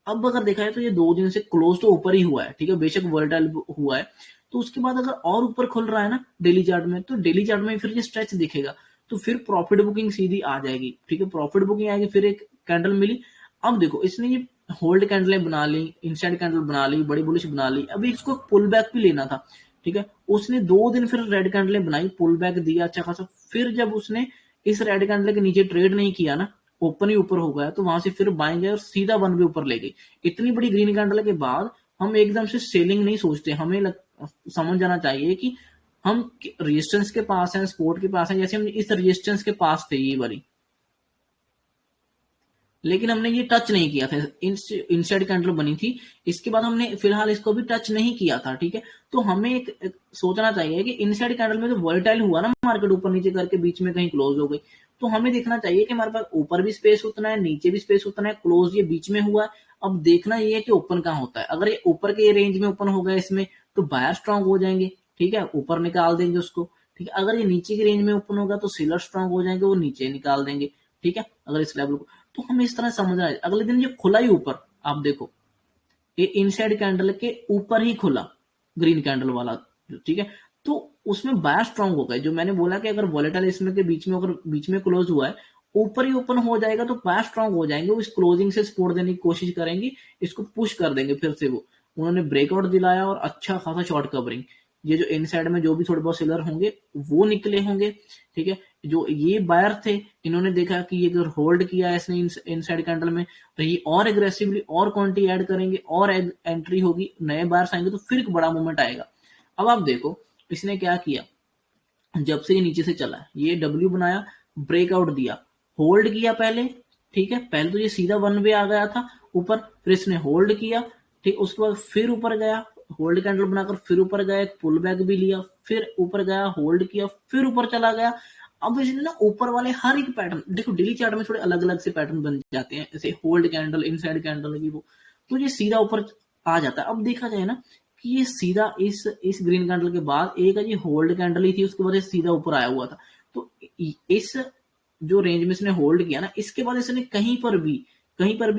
अब अगर देखा है तो ये 2 दिन से क्लोज तो ऊपर ही हुआ है। ठीक है, बेशक वोलेटाइल हुआ है, तो उसके बाद अगर और ऊपर खुल रहा है ना डेली चार्ट में, तो डेली चार्ट में फिर ये स्ट्रेच दिखेगा, तो फिर प्रॉफिट बुकिंग सीधी आ जाएगी। ठीक है, प्रॉफिट बुकिंग आएगी, फिर एक कैंडल मिली। अब देखो इसने ये होल्ड कैंडलें बना ली, इनसाइड कैंडल बना ली, बड़ी बुलिश बना ली, अभी इसको पुल बैक भी लेना था, ठीक है। उसने 2 दिन फिर रेड कैंडलें बनाई, पुल बैक दिया अच्छा खासा, फिर जब उसने इस रेड कैंडल के नीचे ट्रेड नहीं किया ना, ओपन ही ऊपर हो गया, तो वहां से फिर बाइंग गए और सीधा 1 वे ऊपर ले गई। इतनी बड़ी ग्रीन कैंडल के बाद हम एकदम से सेलिंग नहीं सोचते, हमें समझ जाना चाहिए कि हम रेजिस्टेंस के पास हैं, सपोर्ट के पास हैं, जैसे हम इस रेजिस्टेंस के पास थे ये वाली, लेकिन हमने ये टच नहीं किया था, इनसाइड कैंडल बनी थी, इसके बाद हमने फिलहाल इसको भी टच नहीं किया था, ठीक है। तो हमें एक सोचना चाहिए कि इनसाइड कैंडल में तो वॉलेटाइल हुआ ना, मार्केट ऊपर नीचे करके बीच में कहीं क्लोज हो गई, तो हमें देखना चाहिए कि हमारे पास ऊपर भी स्पेस उतना है, नीचे भी स्पेस उतना है, क्लोज ये बीच में हुआ है। अब देखना ये है कि ओपन कहाँ होता है। अगर ये ऊपर के रेंज में ओपन हो गया इसमें, तो बायर स्ट्रांग हो जाएंगे, ठीक है, ऊपर निकाल देंगे उसको, ठीक है। अगर ये नीचे की रेंज में ओपन होगा तो सेलर स्ट्रांग हो जाएंगे, वो नीचे निकाल देंगे, ठीक है, अगर इस लेवल को। तो हमें इस तरह समझना है। अगले दिन जो खुला ही ऊपर, आप देखो ये इनसाइड कैंडल के ऊपर ही खुला, ग्रीन कैंडल वाला, ठीक है। तो उसमें बायर स्ट्रांग हो गए। जो मैंने बोला कि अगर वॉलेटाइल इसमें के बीच में, अगर बीच में क्लोज हुआ है, ऊपर ही ओपन हो जाएगा तो बायर स्ट्रांग हो जाएंगे, वो इस क्लोजिंग से सपोर्ट देने की कोशिश करेंगे, इसको पुश कर देंगे फिर से। वो उन्होंने ब्रेकआउट दिलाया और अच्छा खासा शॉर्ट कवरिंग, ये जो इनसाइड में जो भी थोड़े बहुत सेलर होंगे वो निकले होंगे, ठीक है। जो ये बायर थे, इन्होंने देखा कि ये अगर होल्ड किया है इसने इनसाइड कैंडल में, तो ये और एग्रेसिवली और क्वांटिटी ऐड करेंगे और एंट्री होगी, नए बायर्स आएंगे, तो फिर एक बड़ा मूवमेंट आएगा। अब आप देखो इसने क्या किया, जब से ये नीचे से चला, ये डब्ल्यू बनाया, ब्रेकआउट दिया, होल्ड किया पहले, ठीक है। पहले तो ये सीधा 1 वे आ गया था ऊपर, फिर इसने होल्ड किया, ठीक, उसके बाद फिर ऊपर गया, होल्ड कैंडल बनाकर फिर ऊपर गया, एक पुल बैक भी लिया, फिर ऊपर गया, होल्ड किया, फिर ऊपर चला गया। अब इसने ना ऊपर वाले हर एक पैटर्न देखो, डेली चार्ट में थोड़े अलग अलग से पैटर्न बन जाते हैं, जैसे होल्ड कैंडल, इनसाइड कैंडल की वो, तो ये सीधा ऊपर आ जाता है। अब देखा जाए ना कि ये सीधा इस ग्रीन कैंडल के बाद एक ये होल्ड कैंडल ही थी, उसके बाद ये सीधा ऊपर आया हुआ था। तो इस जो रेंज में इसने होल्ड किया ना, इसके बाद इसने कहीं पर भी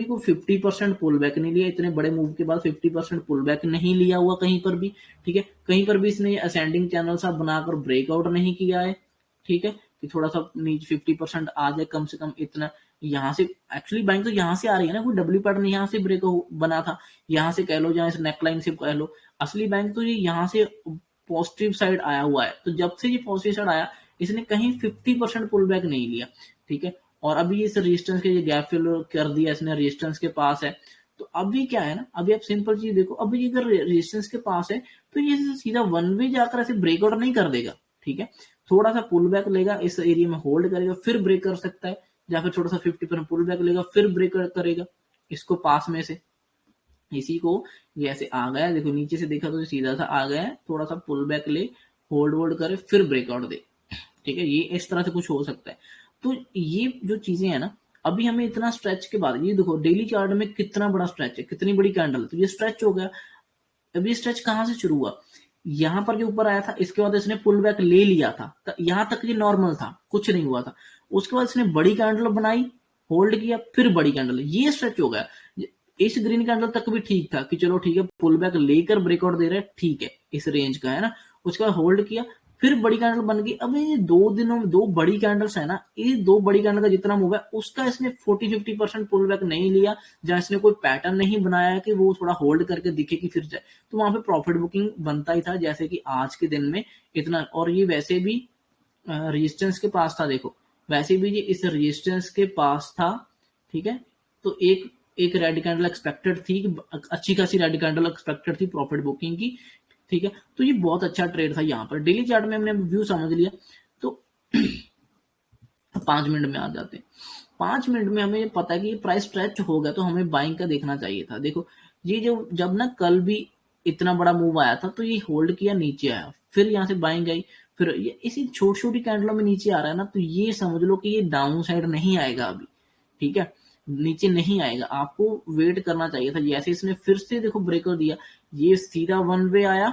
कोई 50% पुल बैक नहीं लिया, इतने बड़े मूव के बाद 50% पुल बैक नहीं लिया हुआ कहीं पर भी, ठीक है। कहीं पर भी इसने असेंडिंग चैनल सा बनाकर ब्रेकआउट नहीं किया है, ठीक है, कि थोड़ा सा नीचे 50% आ जाए कम से कम इतना। यहाँ से एक्चुअली बैंक तो यहाँ से आ रही है ना, कोई डब्ल्यू पैटर्न यहाँ से ब्रेक बना था, यहाँ से कह लो, जहाँ इस नेकलाइन से कह लो, असली बैंक तो ये यहाँ से पॉजिटिव साइड आया हुआ है। तो जब से ये पॉजिटिव साइड आया, इसने कहीं 50% पुल बैक नहीं लिया, ठीक है। और अभी इस रेजिस्टेंस के ये गैप फिल कर दिया इसने, रेजिस्टेंस के पास है। तो अभी क्या है ना, अभी आप सिंपल चीज देखो, अभी अगर रेजिस्टेंस के पास है तो ये सीधा 1 वे जाकर ऐसे ब्रेकआउट नहीं कर देगा, ठीक है। थोड़ा सा पुल बैक लेगा, इस एरिया में होल्ड करेगा, फिर ब्रेक कर सकता है, या फिर थोड़ा सा 50% पुल बैक लेगा, फिर ब्रेक करेगा इसको पास में से। इसी को ये ऐसे आ गया, देखो नीचे से देखा तो सीधा सा आ गया है, थोड़ा सा पुल बैक ले, होल्ड करे, फिर ब्रेकआउट दे, ठीक है। ये इस तरह से कुछ हो सकता है। तो ये जो चीजें हैं ना, अभी हमें इतना स्ट्रेच के बाद, ये देखो डेली चार्ट में कितना बड़ा स्ट्रेच है, कितनी बड़ी कैंडल, तो ये स्ट्रेच हो गया। अभी स्ट्रेच कहां से शुरू हुआ, यहां पर जो ऊपर आया था, इसके बाद इसने पुल बैक ले लिया था, तो यहां तक ये नॉर्मल था, कुछ नहीं हुआ था। उसके बाद इसने बड़ी कैंडल बनाई, होल्ड किया, फिर बड़ी कैंडल, ये स्ट्रेच हो गया। इस ग्रीन कैंडल तक भी ठीक था कि चलो ठीक है, पुल बैक लेकर ब्रेकआउट दे रहे हैं, ठीक है, इस रेंज का है ना। उसके बाद होल्ड किया, फिर बड़ी कैंडल बन गई। अब ये 2 दिनों में 2 बड़ी कैंडल्स है ना, ये 2 बड़ी कैंडल का जितना मूव है उसका इसने 40-50% पुल बैक नहीं लिया, जहां इसने कोई पैटर्न नहीं बनाया कि वो थोड़ा होल्ड करके दिखे कि फिर जाए, तो वहां पे प्रॉफिट बुकिंग बनता ही था, जैसे कि आज के दिन में इतना। और ये वैसे भी रेजिस्टेंस के पास था, देखो वैसे भी ये इस रेजिस्टेंस के पास था, ठीक है। तो एक रेड कैंडल एक्सपेक्टेड थी, अच्छी खासी रेड कैंडल एक्सपेक्टेड थी प्रॉफिट बुकिंग की, ठीक है। तो ये बहुत अच्छा ट्रेड था। यहाँ पर डेली चार्ट में हमने व्यू समझ लिया, तो 5 मिनट में आ जाते हैं। 5 मिनट में हमें पता है कि ये प्राइस स्ट्रेच हो गया, तो हमें बाइंग का देखना चाहिए था। देखो ये जो जब ना कल भी इतना बड़ा मूव आया था, तो ये होल्ड किया, नीचे आया, फिर यहाँ से बाइंग आई, फिर ये इसी छोटी छोटी कैंडलों में नीचे आ रहा है ना, तो ये समझ लो कि ये डाउन साइड नहीं आएगा अभी, ठीक है, नीचे नहीं आएगा, आपको वेट करना चाहिए था। जैसे इसने फिर से देखो ब्रेकआउट दिया, ये सीधा 1 वे आया,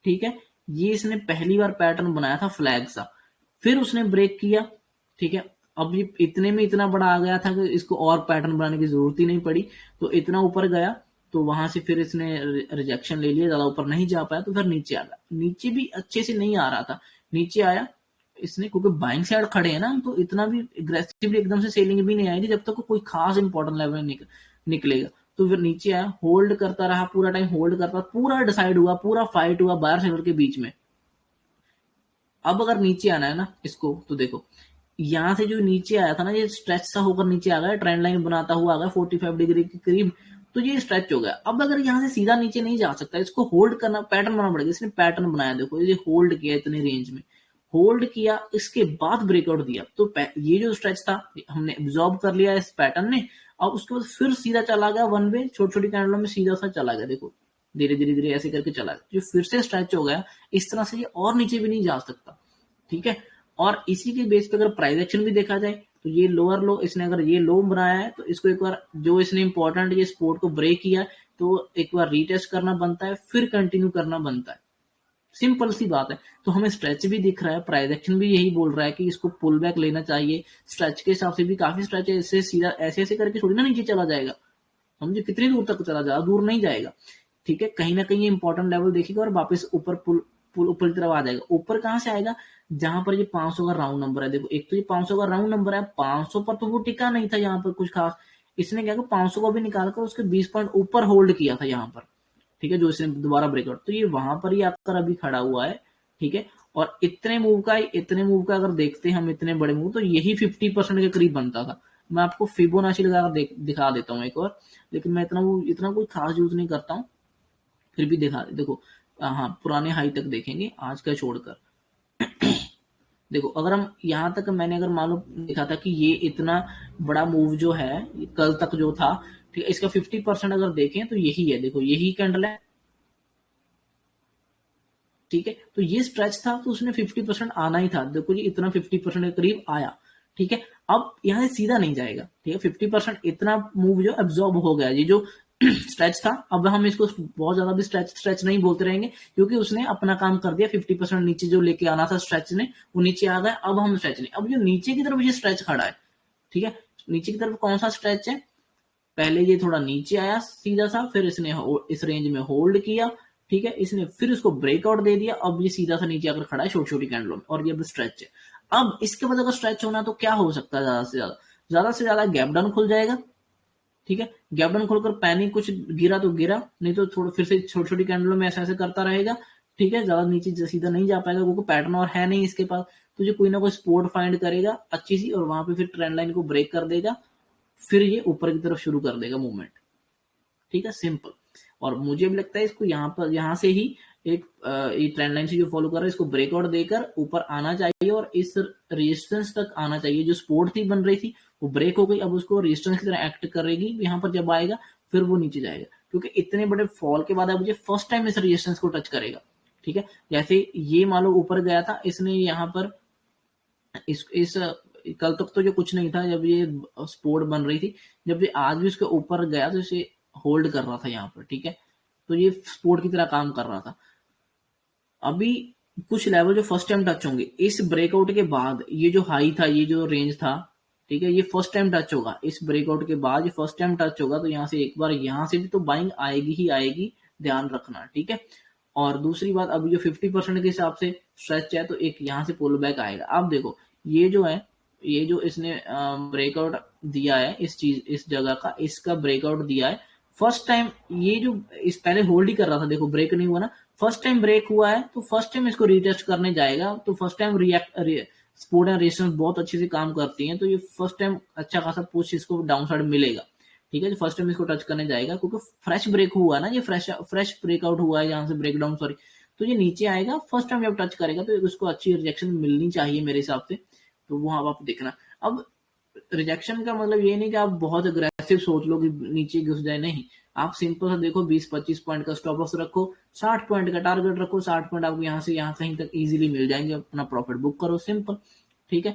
ठीक है। ये इसने पहली बार पैटर्न बनाया था फ्लैग सा, फिर उसने ब्रेक किया, ठीक है। अब ये इतने में इतना बड़ा आ गया था कि इसको और पैटर्न बनाने की जरूरत ही नहीं पड़ी, तो इतना ऊपर गया, तो वहां से फिर इसने रिजेक्शन ले लिया, ज्यादा ऊपर नहीं जा पाया, तो फिर नीचे आ गया। नीचे भी अच्छे से नहीं आ रहा था, नीचे आया, इसने, क्योंकि बाइंग साइड खड़े हैं ना, तो इतना भी एग्रेसिवली एकदम से सेलिंग भी नहीं आएगी जब तक कोई खास इंपॉर्टेंट लेवल निकलेगा। तो फिर नीचे आया, होल्ड करता रहा, पूरा टाइम होल्ड करता, पूरा डिसाइड हुआ, पूरा फाइट हुआ बायर सेलर के बीच में। अब अगर नीचे आना है ना इसको, तो देखो यहां से जो नीचे आया था ना, ये स्ट्रेच सा होकर नीचे आ गया, ट्रेंड लाइन बनाता हुआ आ गया 45 डिग्री के करीब, तो ये स्ट्रेच हो गया। अब अगर यहाँ से सीधा नीचे नहीं जा सकता, इसको होल्ड करना, पैटर्न बनाना पड़ेगा। इसने पैटर्न बनाया, देखो ये होल्ड किया इतने रेंज में, होल्ड किया, इसके बाद ब्रेकआउट दिया, तो ये जो स्ट्रेच था हमने एब्जॉर्ब कर लिया इस पैटर्न ने। अब उसके बाद फिर सीधा चला गया वन वे, छोटी छोटी कैंडलों में सीधा सा चला गया, देखो धीरे धीरे धीरे ऐसे करके चला गया, जो फिर से स्ट्रेच हो गया। इस तरह से ये और नीचे भी नहीं जा सकता, ठीक है। और इसी के बेस पे अगर प्राइस एक्शन भी देखा जाए, तो ये लोअर लो, इसने अगर ये लो बनाया है, तो इसको एक बार जो इसने इंपॉर्टेंट ये सपोर्ट को ब्रेक किया, तो एक बार रीटेस्ट करना बनता है, फिर कंटिन्यू करना बनता है। सिंपल सी बात है। तो हमें स्ट्रेच भी दिख रहा है, प्राइस एक्शन भी यही बोल रहा है कि इसको पुल बैक लेना चाहिए। स्ट्रेच के हिसाब से भी काफी स्ट्रेच है, इससे सीधा ऐसे ऐसे करके थोड़ी ना नीचे चला जाएगा, समझे कितनी दूर तक चला जाएगा, दूर नहीं जाएगा, ठीक है। कहीं ना कहीं इंपॉर्टेंट लेवल देखेगा और वापस ऊपर पुल ऊपर की तरफ आ जाएगा। ऊपर कहां से आएगा, जहां पर ये 500 का राउंड नंबर है, देखो एक तो ये 500 का राउंड नंबर है, 500 पर तो वो टिका नहीं था यहाँ पर कुछ खास। इसने क्या 500 को भी निकालकर उसके 20 पॉइंट ऊपर होल्ड किया था यहाँ पर, ठीक है, जो इसने दोबारा ब्रेकआउट, तो ये वहां पर ही आकर अभी खड़ा हुआ है, ठीक है। और इतने मूव का अगर देखते हैं हम, इतने बड़े मूव, तो यही 50% के करीब बनता था। मैं आपको फिबोनाची लगाकर दिखा देता हूँ एक और, लेकिन मैं इतना कोई खास यूज नहीं करता हूँ, फिर भी देखो हाँ पुराने हाई तक देखेंगे आज का छोड़कर। देखो अगर हम यहाँ तक, मैंने अगर मान लो देखा था कि ये इतना बड़ा मूव जो है कल तक जो था, ठीक है, इसका 50% अगर देखें तो यही है, देखो यही कैंडल है, ठीक है। तो ये स्ट्रेच था, तो उसने 50% आना ही था, देखो ये इतना 50% के करीब आया, ठीक है। अब यहाँ से सीधा नहीं जाएगा, ठीक है, 50% इतना मूव जो एब्जॉर्ब हो गया, ये जो स्ट्रेच था। अब हम इसको बहुत ज्यादा भी स्ट्रेच नहीं बोलते रहेंगे, क्योंकि उसने अपना काम कर दिया, 50% नीचे जो लेके आना था स्ट्रेच ने, वो नीचे आ गया। अब हम स्ट्रेच नहीं, अब जो नीचे की तरफ ये स्ट्रेच खड़ा है, ठीक है, नीचे की तरफ कौन सा स्ट्रेच है, पहले ये थोड़ा नीचे आया सीधा सा, फिर इसने इस रेंज में होल्ड किया, ठीक है, इसने फिर इसको ब्रेकआउट दे दिया, अब ये सीधा सा नीचे आकर खड़ा है छोटी छोटी कैंडलों में, और ये अब स्ट्रेच है। अब इसके बाद अगर स्ट्रेच होना तो क्या हो सकता है, ज्यादा से ज्यादा गैप डाउन खुल जाएगा, ठीक है। गैप डाउन खोलकर पैनिक कुछ गिरा तो गिरा, नहीं तो थोड़ा फिर से छोटी छोटी कैंडलों में ऐसा ऐसे करता रहेगा, ठीक है, ज्यादा नीचे सीधा नहीं जा पाएगा, क्योंकि पैटर्न और है नहीं इसके पास। तो जो कोई ना कोई सपोर्ट फाइंड करेगा अच्छी सी, और वहां पे फिर ट्रेंड लाइन को ब्रेक कर देगा, फिर ये ऊपर की तरफ शुरू कर देगा मूवमेंट, ठीक है, सिंपल। और मुझे भी लगता है इसको यहाँ से ही एक ट्रेंड लाइन से जो फॉलो कर रहा है, इसको ब्रेकआउट देकर ऊपर आना चाहिए, और इस रेजिस्टेंस तक आना चाहिए। जो सपोर्ट थी बन रही थी वो ब्रेक हो गई, अब उसको रेजिस्टेंस की तरह एक्ट करेगी, यहाँ पर जब आएगा फिर वो नीचे जाएगा, क्योंकि इतने बड़े फॉल के बाद अब ये फर्स्ट टाइम इस रेजिस्टेंस को टच करेगा, ठीक है। जैसे ये मान लो ऊपर गया था, इसने यहाँ पर इस कल तक तो जो कुछ नहीं था, जब ये सपोर्ट बन रही थी, जब ये आज भी उसके ऊपर गया तो इसे होल्ड कर रहा था यहाँ पर, ठीक है, तो ये सपोर्ट की तरह काम कर रहा था। अभी कुछ लेवल जो फर्स्ट टाइम टच होंगे इस ब्रेकआउट के बाद, ये जो हाई था, ये जो रेंज था, ठीक है, ये फर्स्ट टाइम टच होगा इस ब्रेकआउट के बाद, ये फर्स्ट टाइम टच होगा, तो यहाँ से एक बार यहाँ से भी तो बाइंग आएगी ही आएगी, ध्यान रखना, ठीक है। और दूसरी बात, अभी जो 50% के हिसाब से स्ट्रेच है, तो एक यहाँ से पुल बैक आएगा। अब देखो ये जो है, ये जो इसने ब्रेकआउट दिया है इस जगह का, इसका ब्रेकआउट दिया है फर्स्ट टाइम, ये जो इस पहले होल्ड ही कर रहा था, देखो ब्रेक नहीं हुआ ना, फर्स्ट टाइम ब्रेक हुआ है, तो फर्स्ट टाइम इसको रीटेस्ट करने जाएगा, तो first time support and resistance बहुत अच्छे से काम करती हैं, तो ये फर्स्ट टाइम अच्छा खासा पुश इसको डाउन साइड मिलेगा, ठीक है। जो फर्स्ट टाइम इसको टच करने जाएगा, क्योंकि फ्रेश ब्रेक हुआ है ना, ये फ्रेश ब्रेकआउट हुआ है यहाँ से, ब्रेक डाउन सॉरी, तो ये नीचे आएगा, फर्स्ट टाइम जब टच करेगा तो उसको अच्छी रिजेक्शन मिलनी चाहिए मेरे हिसाब से, तो वहां आप देखना। अब रिजेक्शन का मतलब ये नहीं कि आप बहुत अग्रेसिव सोच लो कि नीचे घुस जाए, नहीं, आप सिंपल सा देखो, 20-25 पॉइंट का स्टॉप लॉस रखो, 60 पॉइंट का टारगेट रखो, 60 पॉइंट आपको यहाँ से यहाँ कहीं तक इजीली मिल जाएंगे, अपना प्रॉफिट बुक करो, सिंपल, ठीक है।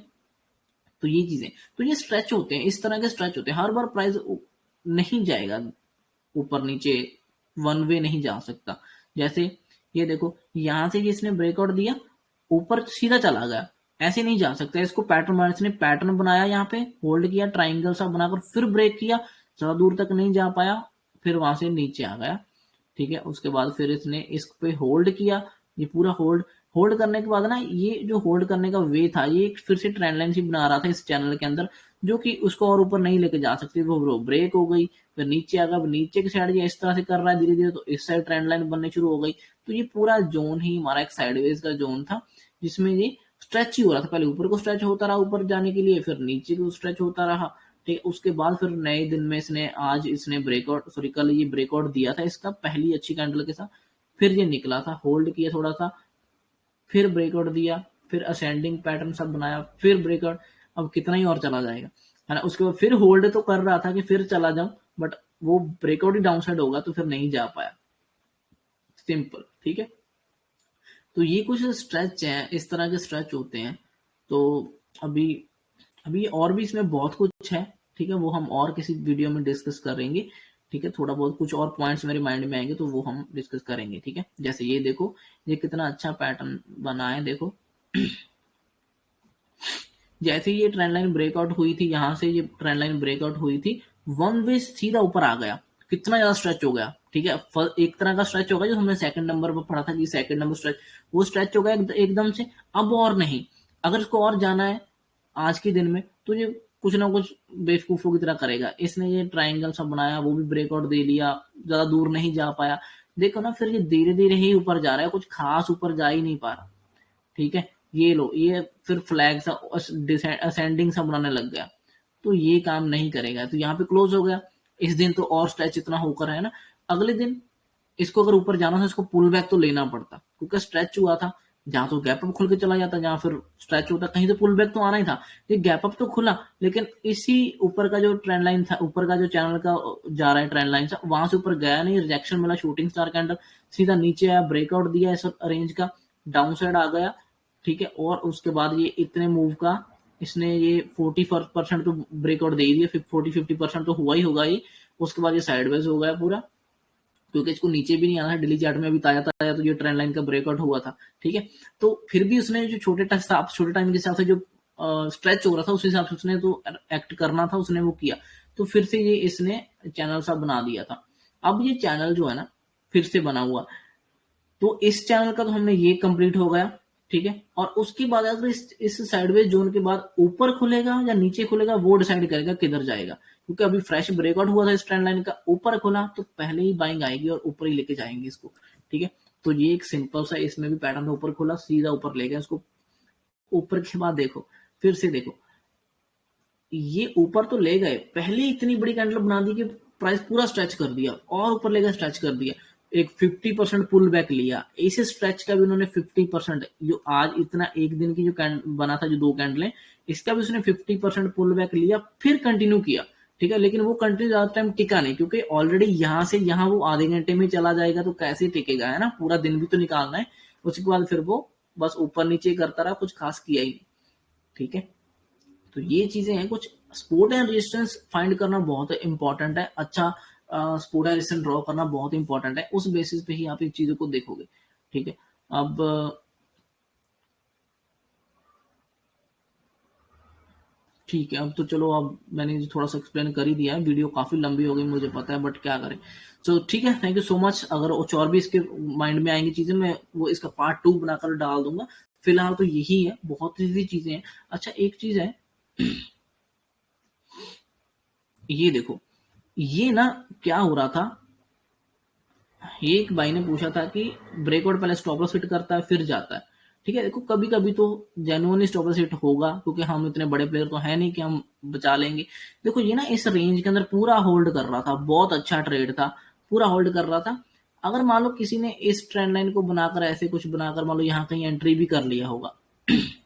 तो ये चीजें, तो ये स्ट्रेच होते हैं, इस तरह के स्ट्रेच होते हैं, हर बार प्राइस नहीं जाएगा ऊपर नीचे, वन वे नहीं जा सकता। जैसे ये देखो यहां से इसने ब्रेकआउट दिया, ऊपर सीधा चला गया, ऐसे नहीं जा सकता, इसको पैटर्न, इसने पैटर्न बनाया, यहाँ पे होल्ड किया, ट्राइंगल सा बनाकर फिर ब्रेक किया, ज्यादा दूर तक नहीं जा पाया, फिर वहां से नीचे आ गया, ठीक है। उसके बाद फिर इसने इस पे होल्ड किया, ये पूरा होल्ड करने के बाद ना ये जो होल्ड करने का वे था, ये फिर से ट्रेंड लाइन सी बना रहा था इस चैनल के अंदर, जो कि उसको और ऊपर नहीं लेके जा सकती, वो ब्रेक हो गई, फिर नीचे आ गया, नीचे की साइड ये इस तरह से कर रहा है धीरे धीरे, तो इस साइड ट्रेंड लाइन बननी शुरू हो गई। तो ये पूरा जोन ही हमारा एक साइडवेज का जोन था, जिसमें ये स्ट्रेच ही हो रहा था, पहले ऊपर को स्ट्रेच होता रहा ऊपर जाने के लिए, फिर नीचे को स्ट्रेच होता रहा, ठीक है। उसके बाद फिर नए दिन में आज इसने ब्रेकआउट, सॉरी कल ये ब्रेकआउट दिया था इसका पहली अच्छी कैंडल के साथ, फिर ये निकला था, होल्ड किया थोड़ा सा, फिर ब्रेकआउट दिया, फिर असेंडिंग पैटर्न सब बनाया, फिर ब्रेकआउट, अब कितना ही और चला जाएगा, है ना। उसके बाद फिर होल्ड तो कर रहा था कि फिर चला जाऊं, बट वो ब्रेकआउट ही डाउन साइड होगा तो फिर नहीं जा पाया, सिंपल, ठीक है। तो ये कुछ स्ट्रेच हैं, इस तरह के स्ट्रेच होते हैं। तो अभी अभी और भी इसमें बहुत कुछ है, ठीक है, वो हम और किसी वीडियो में डिस्कस करेंगे, ठीक है। थोड़ा बहुत कुछ और पॉइंट्स मेरे माइंड में आएंगे तो वो हम डिस्कस करेंगे, ठीक है। जैसे ये देखो, ये कितना अच्छा पैटर्न बना है, देखो जैसे ये ट्रेंड लाइन ब्रेकआउट हुई थी, यहां से ये ट्रेंड लाइन ब्रेकआउट हुई थी, वन वे सीधा ऊपर आ गया, कितना ज्यादा स्ट्रेच हो गया, ठीक है। एक तरह का स्ट्रेच होगा जो हमने सेकंड नंबर पर पढ़ा था कि सेकंड नंबर स्ट्रेच, वो स्ट्रेच हो गया एकदम से। अब और नहीं, अगर इसको और जाना है आज के दिन में तो ये कुछ ना कुछ बेवकूफों की तरह करेगा। इसने ये ट्राइंगल सब बनाया, वो भी ब्रेकआउट दे लिया, ज्यादा दूर नहीं जा पाया, देखो ना, फिर ये धीरे धीरे ही ऊपर जा रहा है, कुछ खास ऊपर जा ही नहीं पा रहा, ठीक है। ये लो, ये फिर फ्लैग सा असेंडिंग सा बनाने लग गया, तो ये काम नहीं करेगा, तो यहाँ पे क्लोज हो गया। इस दिन तो और स्ट्रेच इतना होकर है ना, अगले दिन इसको अगर ऊपर जाना था, इसको पुल बैक तो लेना पड़ता, क्योंकि स्ट्रेच हुआ था, जहां तो गैप अप खुल के चला जाता, जहां फिर स्ट्रेच होता, कहीं तो पुल बैक तो आना ही था। ये गैप अप तो खुला, लेकिन इसी ऊपर का जो ट्रेंड लाइन था, ऊपर का जो चैनल का जा रहा है ट्रेंड लाइन से, वहां से ऊपर गया नहीं, रिजेक्शन मिला, शूटिंग स्टार कैंडल सीधा नीचे आया, ब्रेकआउट दिया इस रेंज का, डाउन साइड आ गया, ठीक है। और उसके बाद ये इतने मूव का इसने ये 40% तो ब्रेकआउट दे ही दिया, 40-50% तो हुआ ही होगा ये। उसके बाद ये साइडवेज हो गया पूरा, क्योंकि इसको नीचे भी नहीं आना है, डेली चार्ट में अभी ताजा ताजा तो ये ट्रेंड लाइन का ब्रेकआउट हुआ था, ठीक है। तो फिर भी उसने जो छोटे टाइम के हिसाब से जो स्ट्रेच हो रहा था, उस हिसाब से उसने तो एक्ट करना था, उसने वो किया, तो फिर से ये इसने चैनल सा बना दिया था। अब ये चैनल जो है ना फिर से बना हुआ, तो इस चैनल का तो हमने ये कंप्लीट हो गया, ठीक है। और उसके बाद अगर इस साइडवेज जोन के बाद ऊपर खुलेगा या नीचे खुलेगा, वो डिसाइड करेगा किधर जाएगा, क्योंकि अभी फ्रेश ब्रेकआउट हुआ था इस ट्रेंड लाइन का, ऊपर खुला तो पहले ही बाइंग आएगी और ऊपर ही लेके जाएंगे इसको, ठीक है। तो ये एक सिंपल सा, इसमें भी पैटर्न ऊपर खुला, सीधा ऊपर ले गया इसको। ऊपर के बाद देखो, फिर से देखो, ये ऊपर तो ले गए, पहले इतनी बड़ी कैंडल बना दी कि प्राइस पूरा स्ट्रेच कर दिया, और ऊपर ले गया, स्ट्रेच कर दिया, एक 50% पुल बैक लिया, इसे स्ट्रेच का भी उन्होंने 50%, जो आज इतना एक दिन की जो बना था, जो दो कैंडलें, इसका भी उसने 50% पुल बैक लिया, फिर कंटिन्यू किया, ठीक है। लेकिन वो कंटिन्यू ज्यादा टाइम टिका नहीं, क्योंकि ऑलरेडी यहां से यहां वो आधे घंटे में चला जाएगा, तो कैसे टिकेगा, है ना, पूरा दिन भी तो निकालना है। उसके बाद फिर वो बस ऊपर नीचे करता रहा, कुछ खास किया ही नहीं, ठीक है। तो ये चीजें हैं कुछ। सपोर्ट एंड रेजिस्टेंस फाइंड करना बहुत इंपॉर्टेंट है, अच्छा सपोर्ट एंड रेजिस्टेंस ड्रॉ करना बहुत इंपॉर्टेंट है, उस बेसिस पे ही आप इन चीजों को देखोगे, ठीक है। अब ठीक है, अब तो चलो, अब मैंने थोड़ा सा एक्सप्लेन कर ही दिया है, वीडियो काफी लंबी हो गई मुझे पता है, बट क्या करें। तो ठीक है, थैंक यू सो मच। अगर कुछ और भी इसके माइंड में आएंगी चीजें, मैं वो इसका पार्ट 2 बनाकर डाल दूंगा। फिलहाल तो यही है, बहुत सी चीजें हैं। अच्छा, एक चीज है, ये देखो, ये ना क्या हो रहा था, एक भाई ने पूछा था कि ब्रेकआउट पहले स्टॉप लॉस हिट करता है फिर जाता है, ठीक है। देखो, कभी कभी तो जेन्युइनली स्टॉप लॉस हिट होगा, क्योंकि हम इतने बड़े प्लेयर तो है नहीं कि हम बचा लेंगे। देखो, ये ना इस रेंज के अंदर पूरा होल्ड कर रहा था, बहुत अच्छा ट्रेड था, पूरा होल्ड कर रहा था। अगर मान लो किसी ने इस ट्रेंड लाइन को बनाकर, ऐसे कुछ बनाकर, मान लो यहाँ कहीं एंट्री भी कर लिया होगा,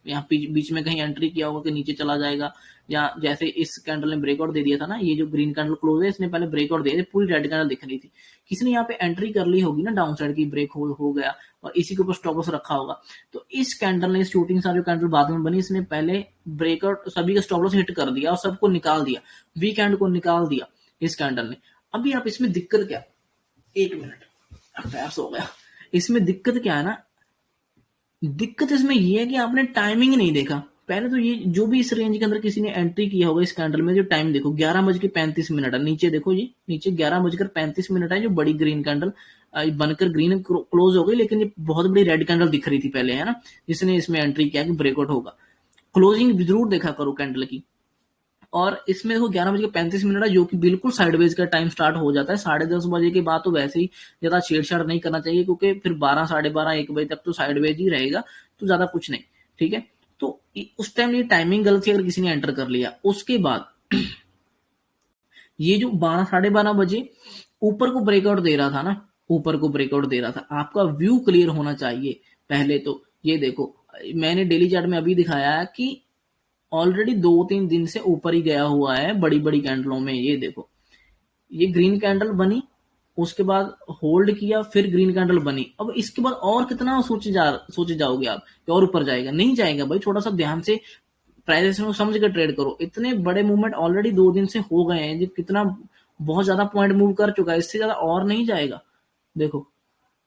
यहाँ बीच में कहीं एंट्री किया होगा कि नीचे चला जाएगा, या जैसे इस कैंडल ने ब्रेकआउट दे दिया था ना, ये जो ग्रीन कैंडल क्लोज है, इसने पहले ब्रेकआउट दे दिया, पूरी रेड कैंडल दिख रही थी, किसी ने यहाँ पे एंट्री कर ली होगी ना, डाउन साइड की ब्रेक हो गया, और इसी के ऊपर स्टॉप लॉस रखा होगा। तो इस कैंडल ने, शूटिंग स्टार जो कैंडल बाद में बनी, इसने पहले ब्रेकआउट सभी का स्टॉप लॉस हिट कर दिया और सबको निकाल दिया, वीकेंड को निकाल दिया इस कैंडल ने। अभी आप इसमें दिक्कत क्या, एक मिनट, प्रयास हो गया। इसमें दिक्कत क्या है ना, दिक्कत इसमें ये है कि आपने टाइमिंग नहीं देखा। पहले तो ये जो भी इस रेंज के अंदर किसी ने एंट्री किया होगा इस कैंडल में, जो टाइम देखो 11:35 है, नीचे देखो, ये नीचे 11:35 है, जो बड़ी ग्रीन कैंडल बनकर ग्रीन क्लोज हो गई, लेकिन ये बहुत बड़ी रेड कैंडल दिख रही थी पहले, है ना, जिसने इसमें एंट्री किया कि ब्रेकआउट होगा। क्लोजिंग जरूर देखा करो कैंडल की। और इसमें देखो 11:35 है, जो कि बिल्कुल साइडवेज का टाइम स्टार्ट हो जाता है। 10:30 बजे के बाद तो वैसे ही ज्यादा छेड़छाड़ नहीं करना चाहिए, क्योंकि फिर 12, 12:30, 1 बजे तक तो साइडवेज ही रहेगा, तो ज्यादा कुछ नहीं। ठीक है, तो उस टाइम ये टाइमिंग गलत थी अगर किसी ने एंटर कर लिया। उसके बाद ये जो 12, 12:30 बजे ऊपर को ब्रेकआउट दे रहा था ना, ऊपर को ब्रेकआउट दे रहा था, आपका व्यू क्लियर होना चाहिए पहले तो। ये देखो, मैंने डेली चार्ट में अभी दिखाया है कि ऑलरेडी 2-3 दिन से ऊपर ही गया हुआ है बड़ी बड़ी कैंडलों में। ये देखो, ये ग्रीन कैंडल बनी, उसके बाद होल्ड किया, फिर ग्रीन कैंडल बनी। अब इसके बाद और कितना सोचे जाओगे आप कि और ऊपर जाएगा? नहीं जाएगा भाई। थोड़ा सा ध्यान से प्राइस को समझ कर ट्रेड करो। इतने बड़े मूवमेंट ऑलरेडी 2 दिन से हो गए हैं, जो कितना बहुत ज्यादा पॉइंट मूव कर चुका है, इससे ज्यादा और नहीं जाएगा। देखो,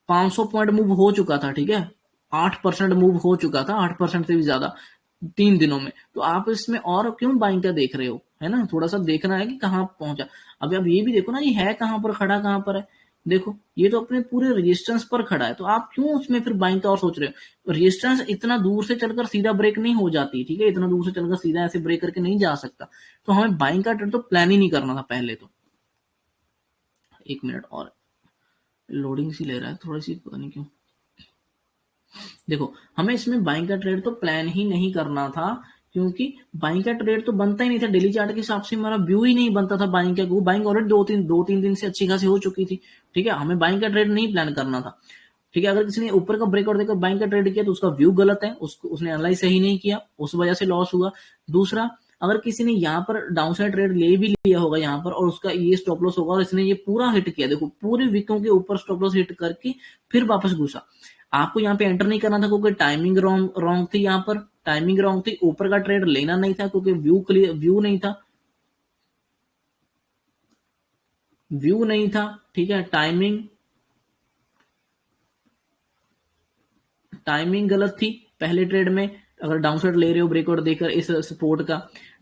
500 पॉइंट मूव हो चुका था, ठीक है, 8% मूव हो चुका था, 8% से भी ज्यादा 3 दिनों में। तो आप इसमें और क्यों बाइंग का देख रहे हो, है ना? थोड़ा सा देखना है कि कहाँ पहुंचा। अभी आप ये भी देखो ना, ये है कहाँ पर, खड़ा कहाँ पर है। देखो, ये तो अपने पूरे रेजिस्टेंस पर खड़ा है, तो आप क्यों उसमें फिर बाइंग का और सोच रहे हो? रेजिस्टेंस इतना दूर से चलकर सीधा ब्रेक नहीं हो जाती, ठीक है, इतना दूर से चलकर सीधा ऐसे ब्रेक करके नहीं जा सकता। तो हमें बाइंग का ट्रेड तो प्लान ही नहीं करना था पहले तो। 1 मिनट और, लोडिंग सी ले रहा है थोड़ी सी, पता नहीं क्यों। देखो, हमें इसमें बाइंग का ट्रेड तो प्लान ही नहीं करना था, क्योंकि बाइंग का ट्रेड तो बनता ही नहीं था। डेली चार्ट के हिसाब से हमारा व्यू ही नहीं बनता था बाइंग का। बाइंग ऑलरेडी 2-3 दिन से अच्छी खासी हो चुकी थी, ठीक है, हमें बाइंग का ट्रेड नहीं प्लान करना था। ठीक है, अगर किसी ने ऊपर का ब्रेकआउट देकर बाइंग का ट्रेड किया तो उसका व्यू गलत है, उसने एनालाइज सही नहीं किया, उस वजह से लॉस हुआ। दूसरा, अगर किसी ने यहाँ पर डाउन साइड ट्रेड ले भी लिया होगा यहाँ पर, और उसका ये स्टॉप लॉस होगा और इसने ये पूरा हिट किया, देखो पूरे विकों के ऊपर स्टॉप लॉस हिट करके फिर वापस घुसा, आपको यहाँ पे एंटर नहीं करना था, क्योंकि टाइमिंग रॉन्ग थी। यहाँ पर टाइमिंग रॉन्ग थी, ऊपर का ट्रेड लेना नहीं था, क्योंकि व्यू नहीं था, व्यू नहीं था। ठीक है, टाइमिंग गलत थी पहले ट्रेड में। अगर डाउनसाइड ले रहे हो ब्रेकआउट देकर इस सपोर्ट का,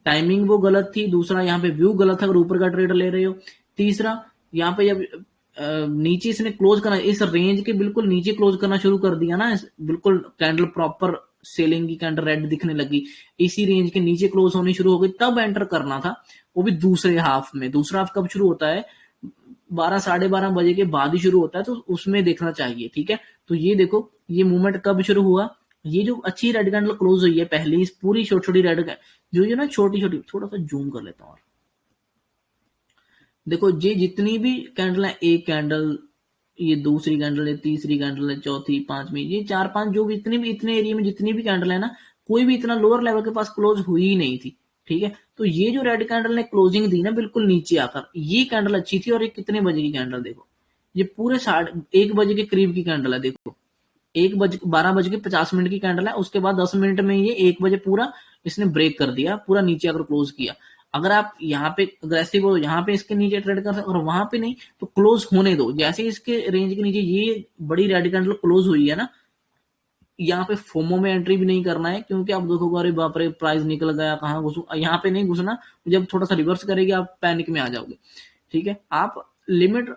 टाइमिंग वो गलत थी। दूसरा, यहाँ पे व्यू गलत था अगर ऊपर का ट्रेड ले रहे हो। तीसरा, यहाँ पे जब नीचे इसने क्लोज करना, इस रेंज के बिल्कुल नीचे क्लोज करना शुरू कर दिया ना, बिल्कुल कैंडल प्रॉपर सेलिंग की कैंडल रेड दिखने लगी, इसी रेंज के नीचे क्लोज होनी शुरू हो गई, तब एंटर करना था, वो भी दूसरे हाफ में। दूसरा हाफ कब शुरू होता है? 12, 12:30 बजे के बाद ही शुरू होता है, तो उसमें देखना चाहिए। ठीक है, तो ये देखो, ये मूवमेंट कब शुरू हुआ? ये जो अच्छी रेड कैंडल क्लोज हुई है पहली, इस पूरी छोटी छोटी रेड जो ये ना छोटी छोटी, थोड़ा सा जूम कर लेता हूँ। देखो, ये जितनी भी कैंडल है, एक कैंडल, ये दूसरी कैंडल है, तीसरी कैंडल है, चौथी, पांचवी, ये 4-5 जो भी इतनी भी, इतने एरिया में जितनी भी कैंडल है ना, कोई भी इतना लोअर लेवल के पास क्लोज हुई ही नहीं थी। ठीक है, तो ये जो रेड कैंडल ने क्लोजिंग दी ना बिल्कुल नीचे आकर, ये कैंडल अच्छी थी। और ये कितने बजे की कैंडल देखो, ये पूरे 1 बजे के करीब की कैंडल है। देखो, 12:50 की कैंडल है, उसके बाद 10 मिनट में ये 1 बजे पूरा इसने ब्रेक कर दिया, पूरा नीचे आकर क्लोज किया। अगर आप यहाँ पे अग्रेसिव हो, यहाँ पे इसके नीचे ट्रेड कर सकते, और वहां पे नहीं, तो क्लोज होने दो। जैसे इसके रेंज के नीचे ये बड़ी रेड कैंडल क्लोज हुई है ना, यहाँ पे फोमो में एंट्री भी नहीं करना है, क्योंकि आप देखोगे अरे बाप रे प्राइस निकल गया, कहाँ घुसू, यहाँ पे नहीं घुसना। जब थोड़ा सा रिवर्स करेगी आप पैनिक में आ जाओगे। ठीक है, आप लिमिट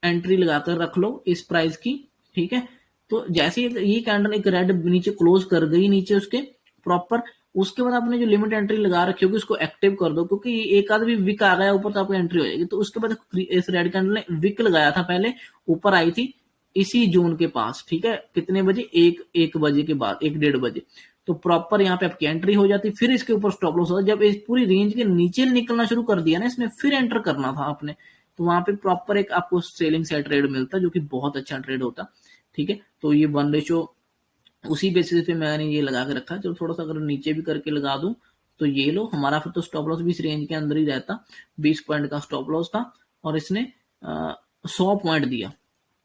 एंट्री लगाकर रख लो इस प्राइस की। ठीक है, तो जैसे ये कैंडल एक रेड नीचे क्लोज कर गई, नीचे उसके प्रॉपर, उसके बाद आपने जो लिमिट एंट्री लगा रखी होगी उसको एक्टिव कर दो, क्योंकि एक आध भी विक आ गया ऊपर तो आपकी एंट्री हो जाएगी। तो उसके बाद इस रेड कैंडल ने विक लगाया था पहले, ऊपर आई थी इसी जोन के पास। ठीक है, कितने बजे? 1 बजे के बाद, 1-1:30 बजे। तो प्रॉपर यहाँ पे आपकी एंट्री हो जाती, फिर इसके ऊपर स्टॉप लॉस होता। जब इस पूरी रेंज के नीचे निकलना शुरू कर दिया ना इसने, फिर एंटर करना था आपने। तो वहां पे प्रॉपर एक आपको सेलिंग से ट्रेड मिलता, जो कि बहुत अच्छा ट्रेड होता। ठीक है, तो ये 1 रेशो उसी बेसिस पे मैंने ये लगा के रखा। चलो थोड़ा सा अगर नीचे भी करके लगा दूं, तो ये लो, हमारा फिर तो स्टॉप लॉस भी इस रेंज के अंदर ही रहता। 20 पॉइंट का स्टॉप लॉस था, और इसने 100 पॉइंट दिया।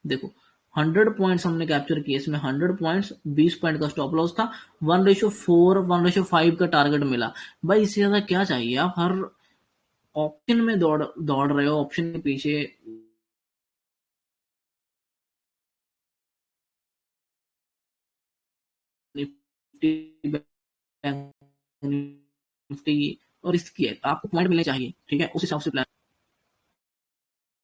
देखो, 100 पॉइंट्स हमने कैप्चर किए इसमें, 100 पॉइंट्स, 20 पॉइंट का स्टॉप लॉस था, 1:4, 1:5 का टारगेट मिला। भाई इससे ज्यादा क्या चाहिए? आप हर ऑप्शन में दौड़ दौड़ रहे हो, ऑप्शन के पीछे। निफ्टी, बैंक निफ्टी, और इसकी है, आपको पॉइंट मिलने चाहिए। ठीक है, उस हिसाब से प्लान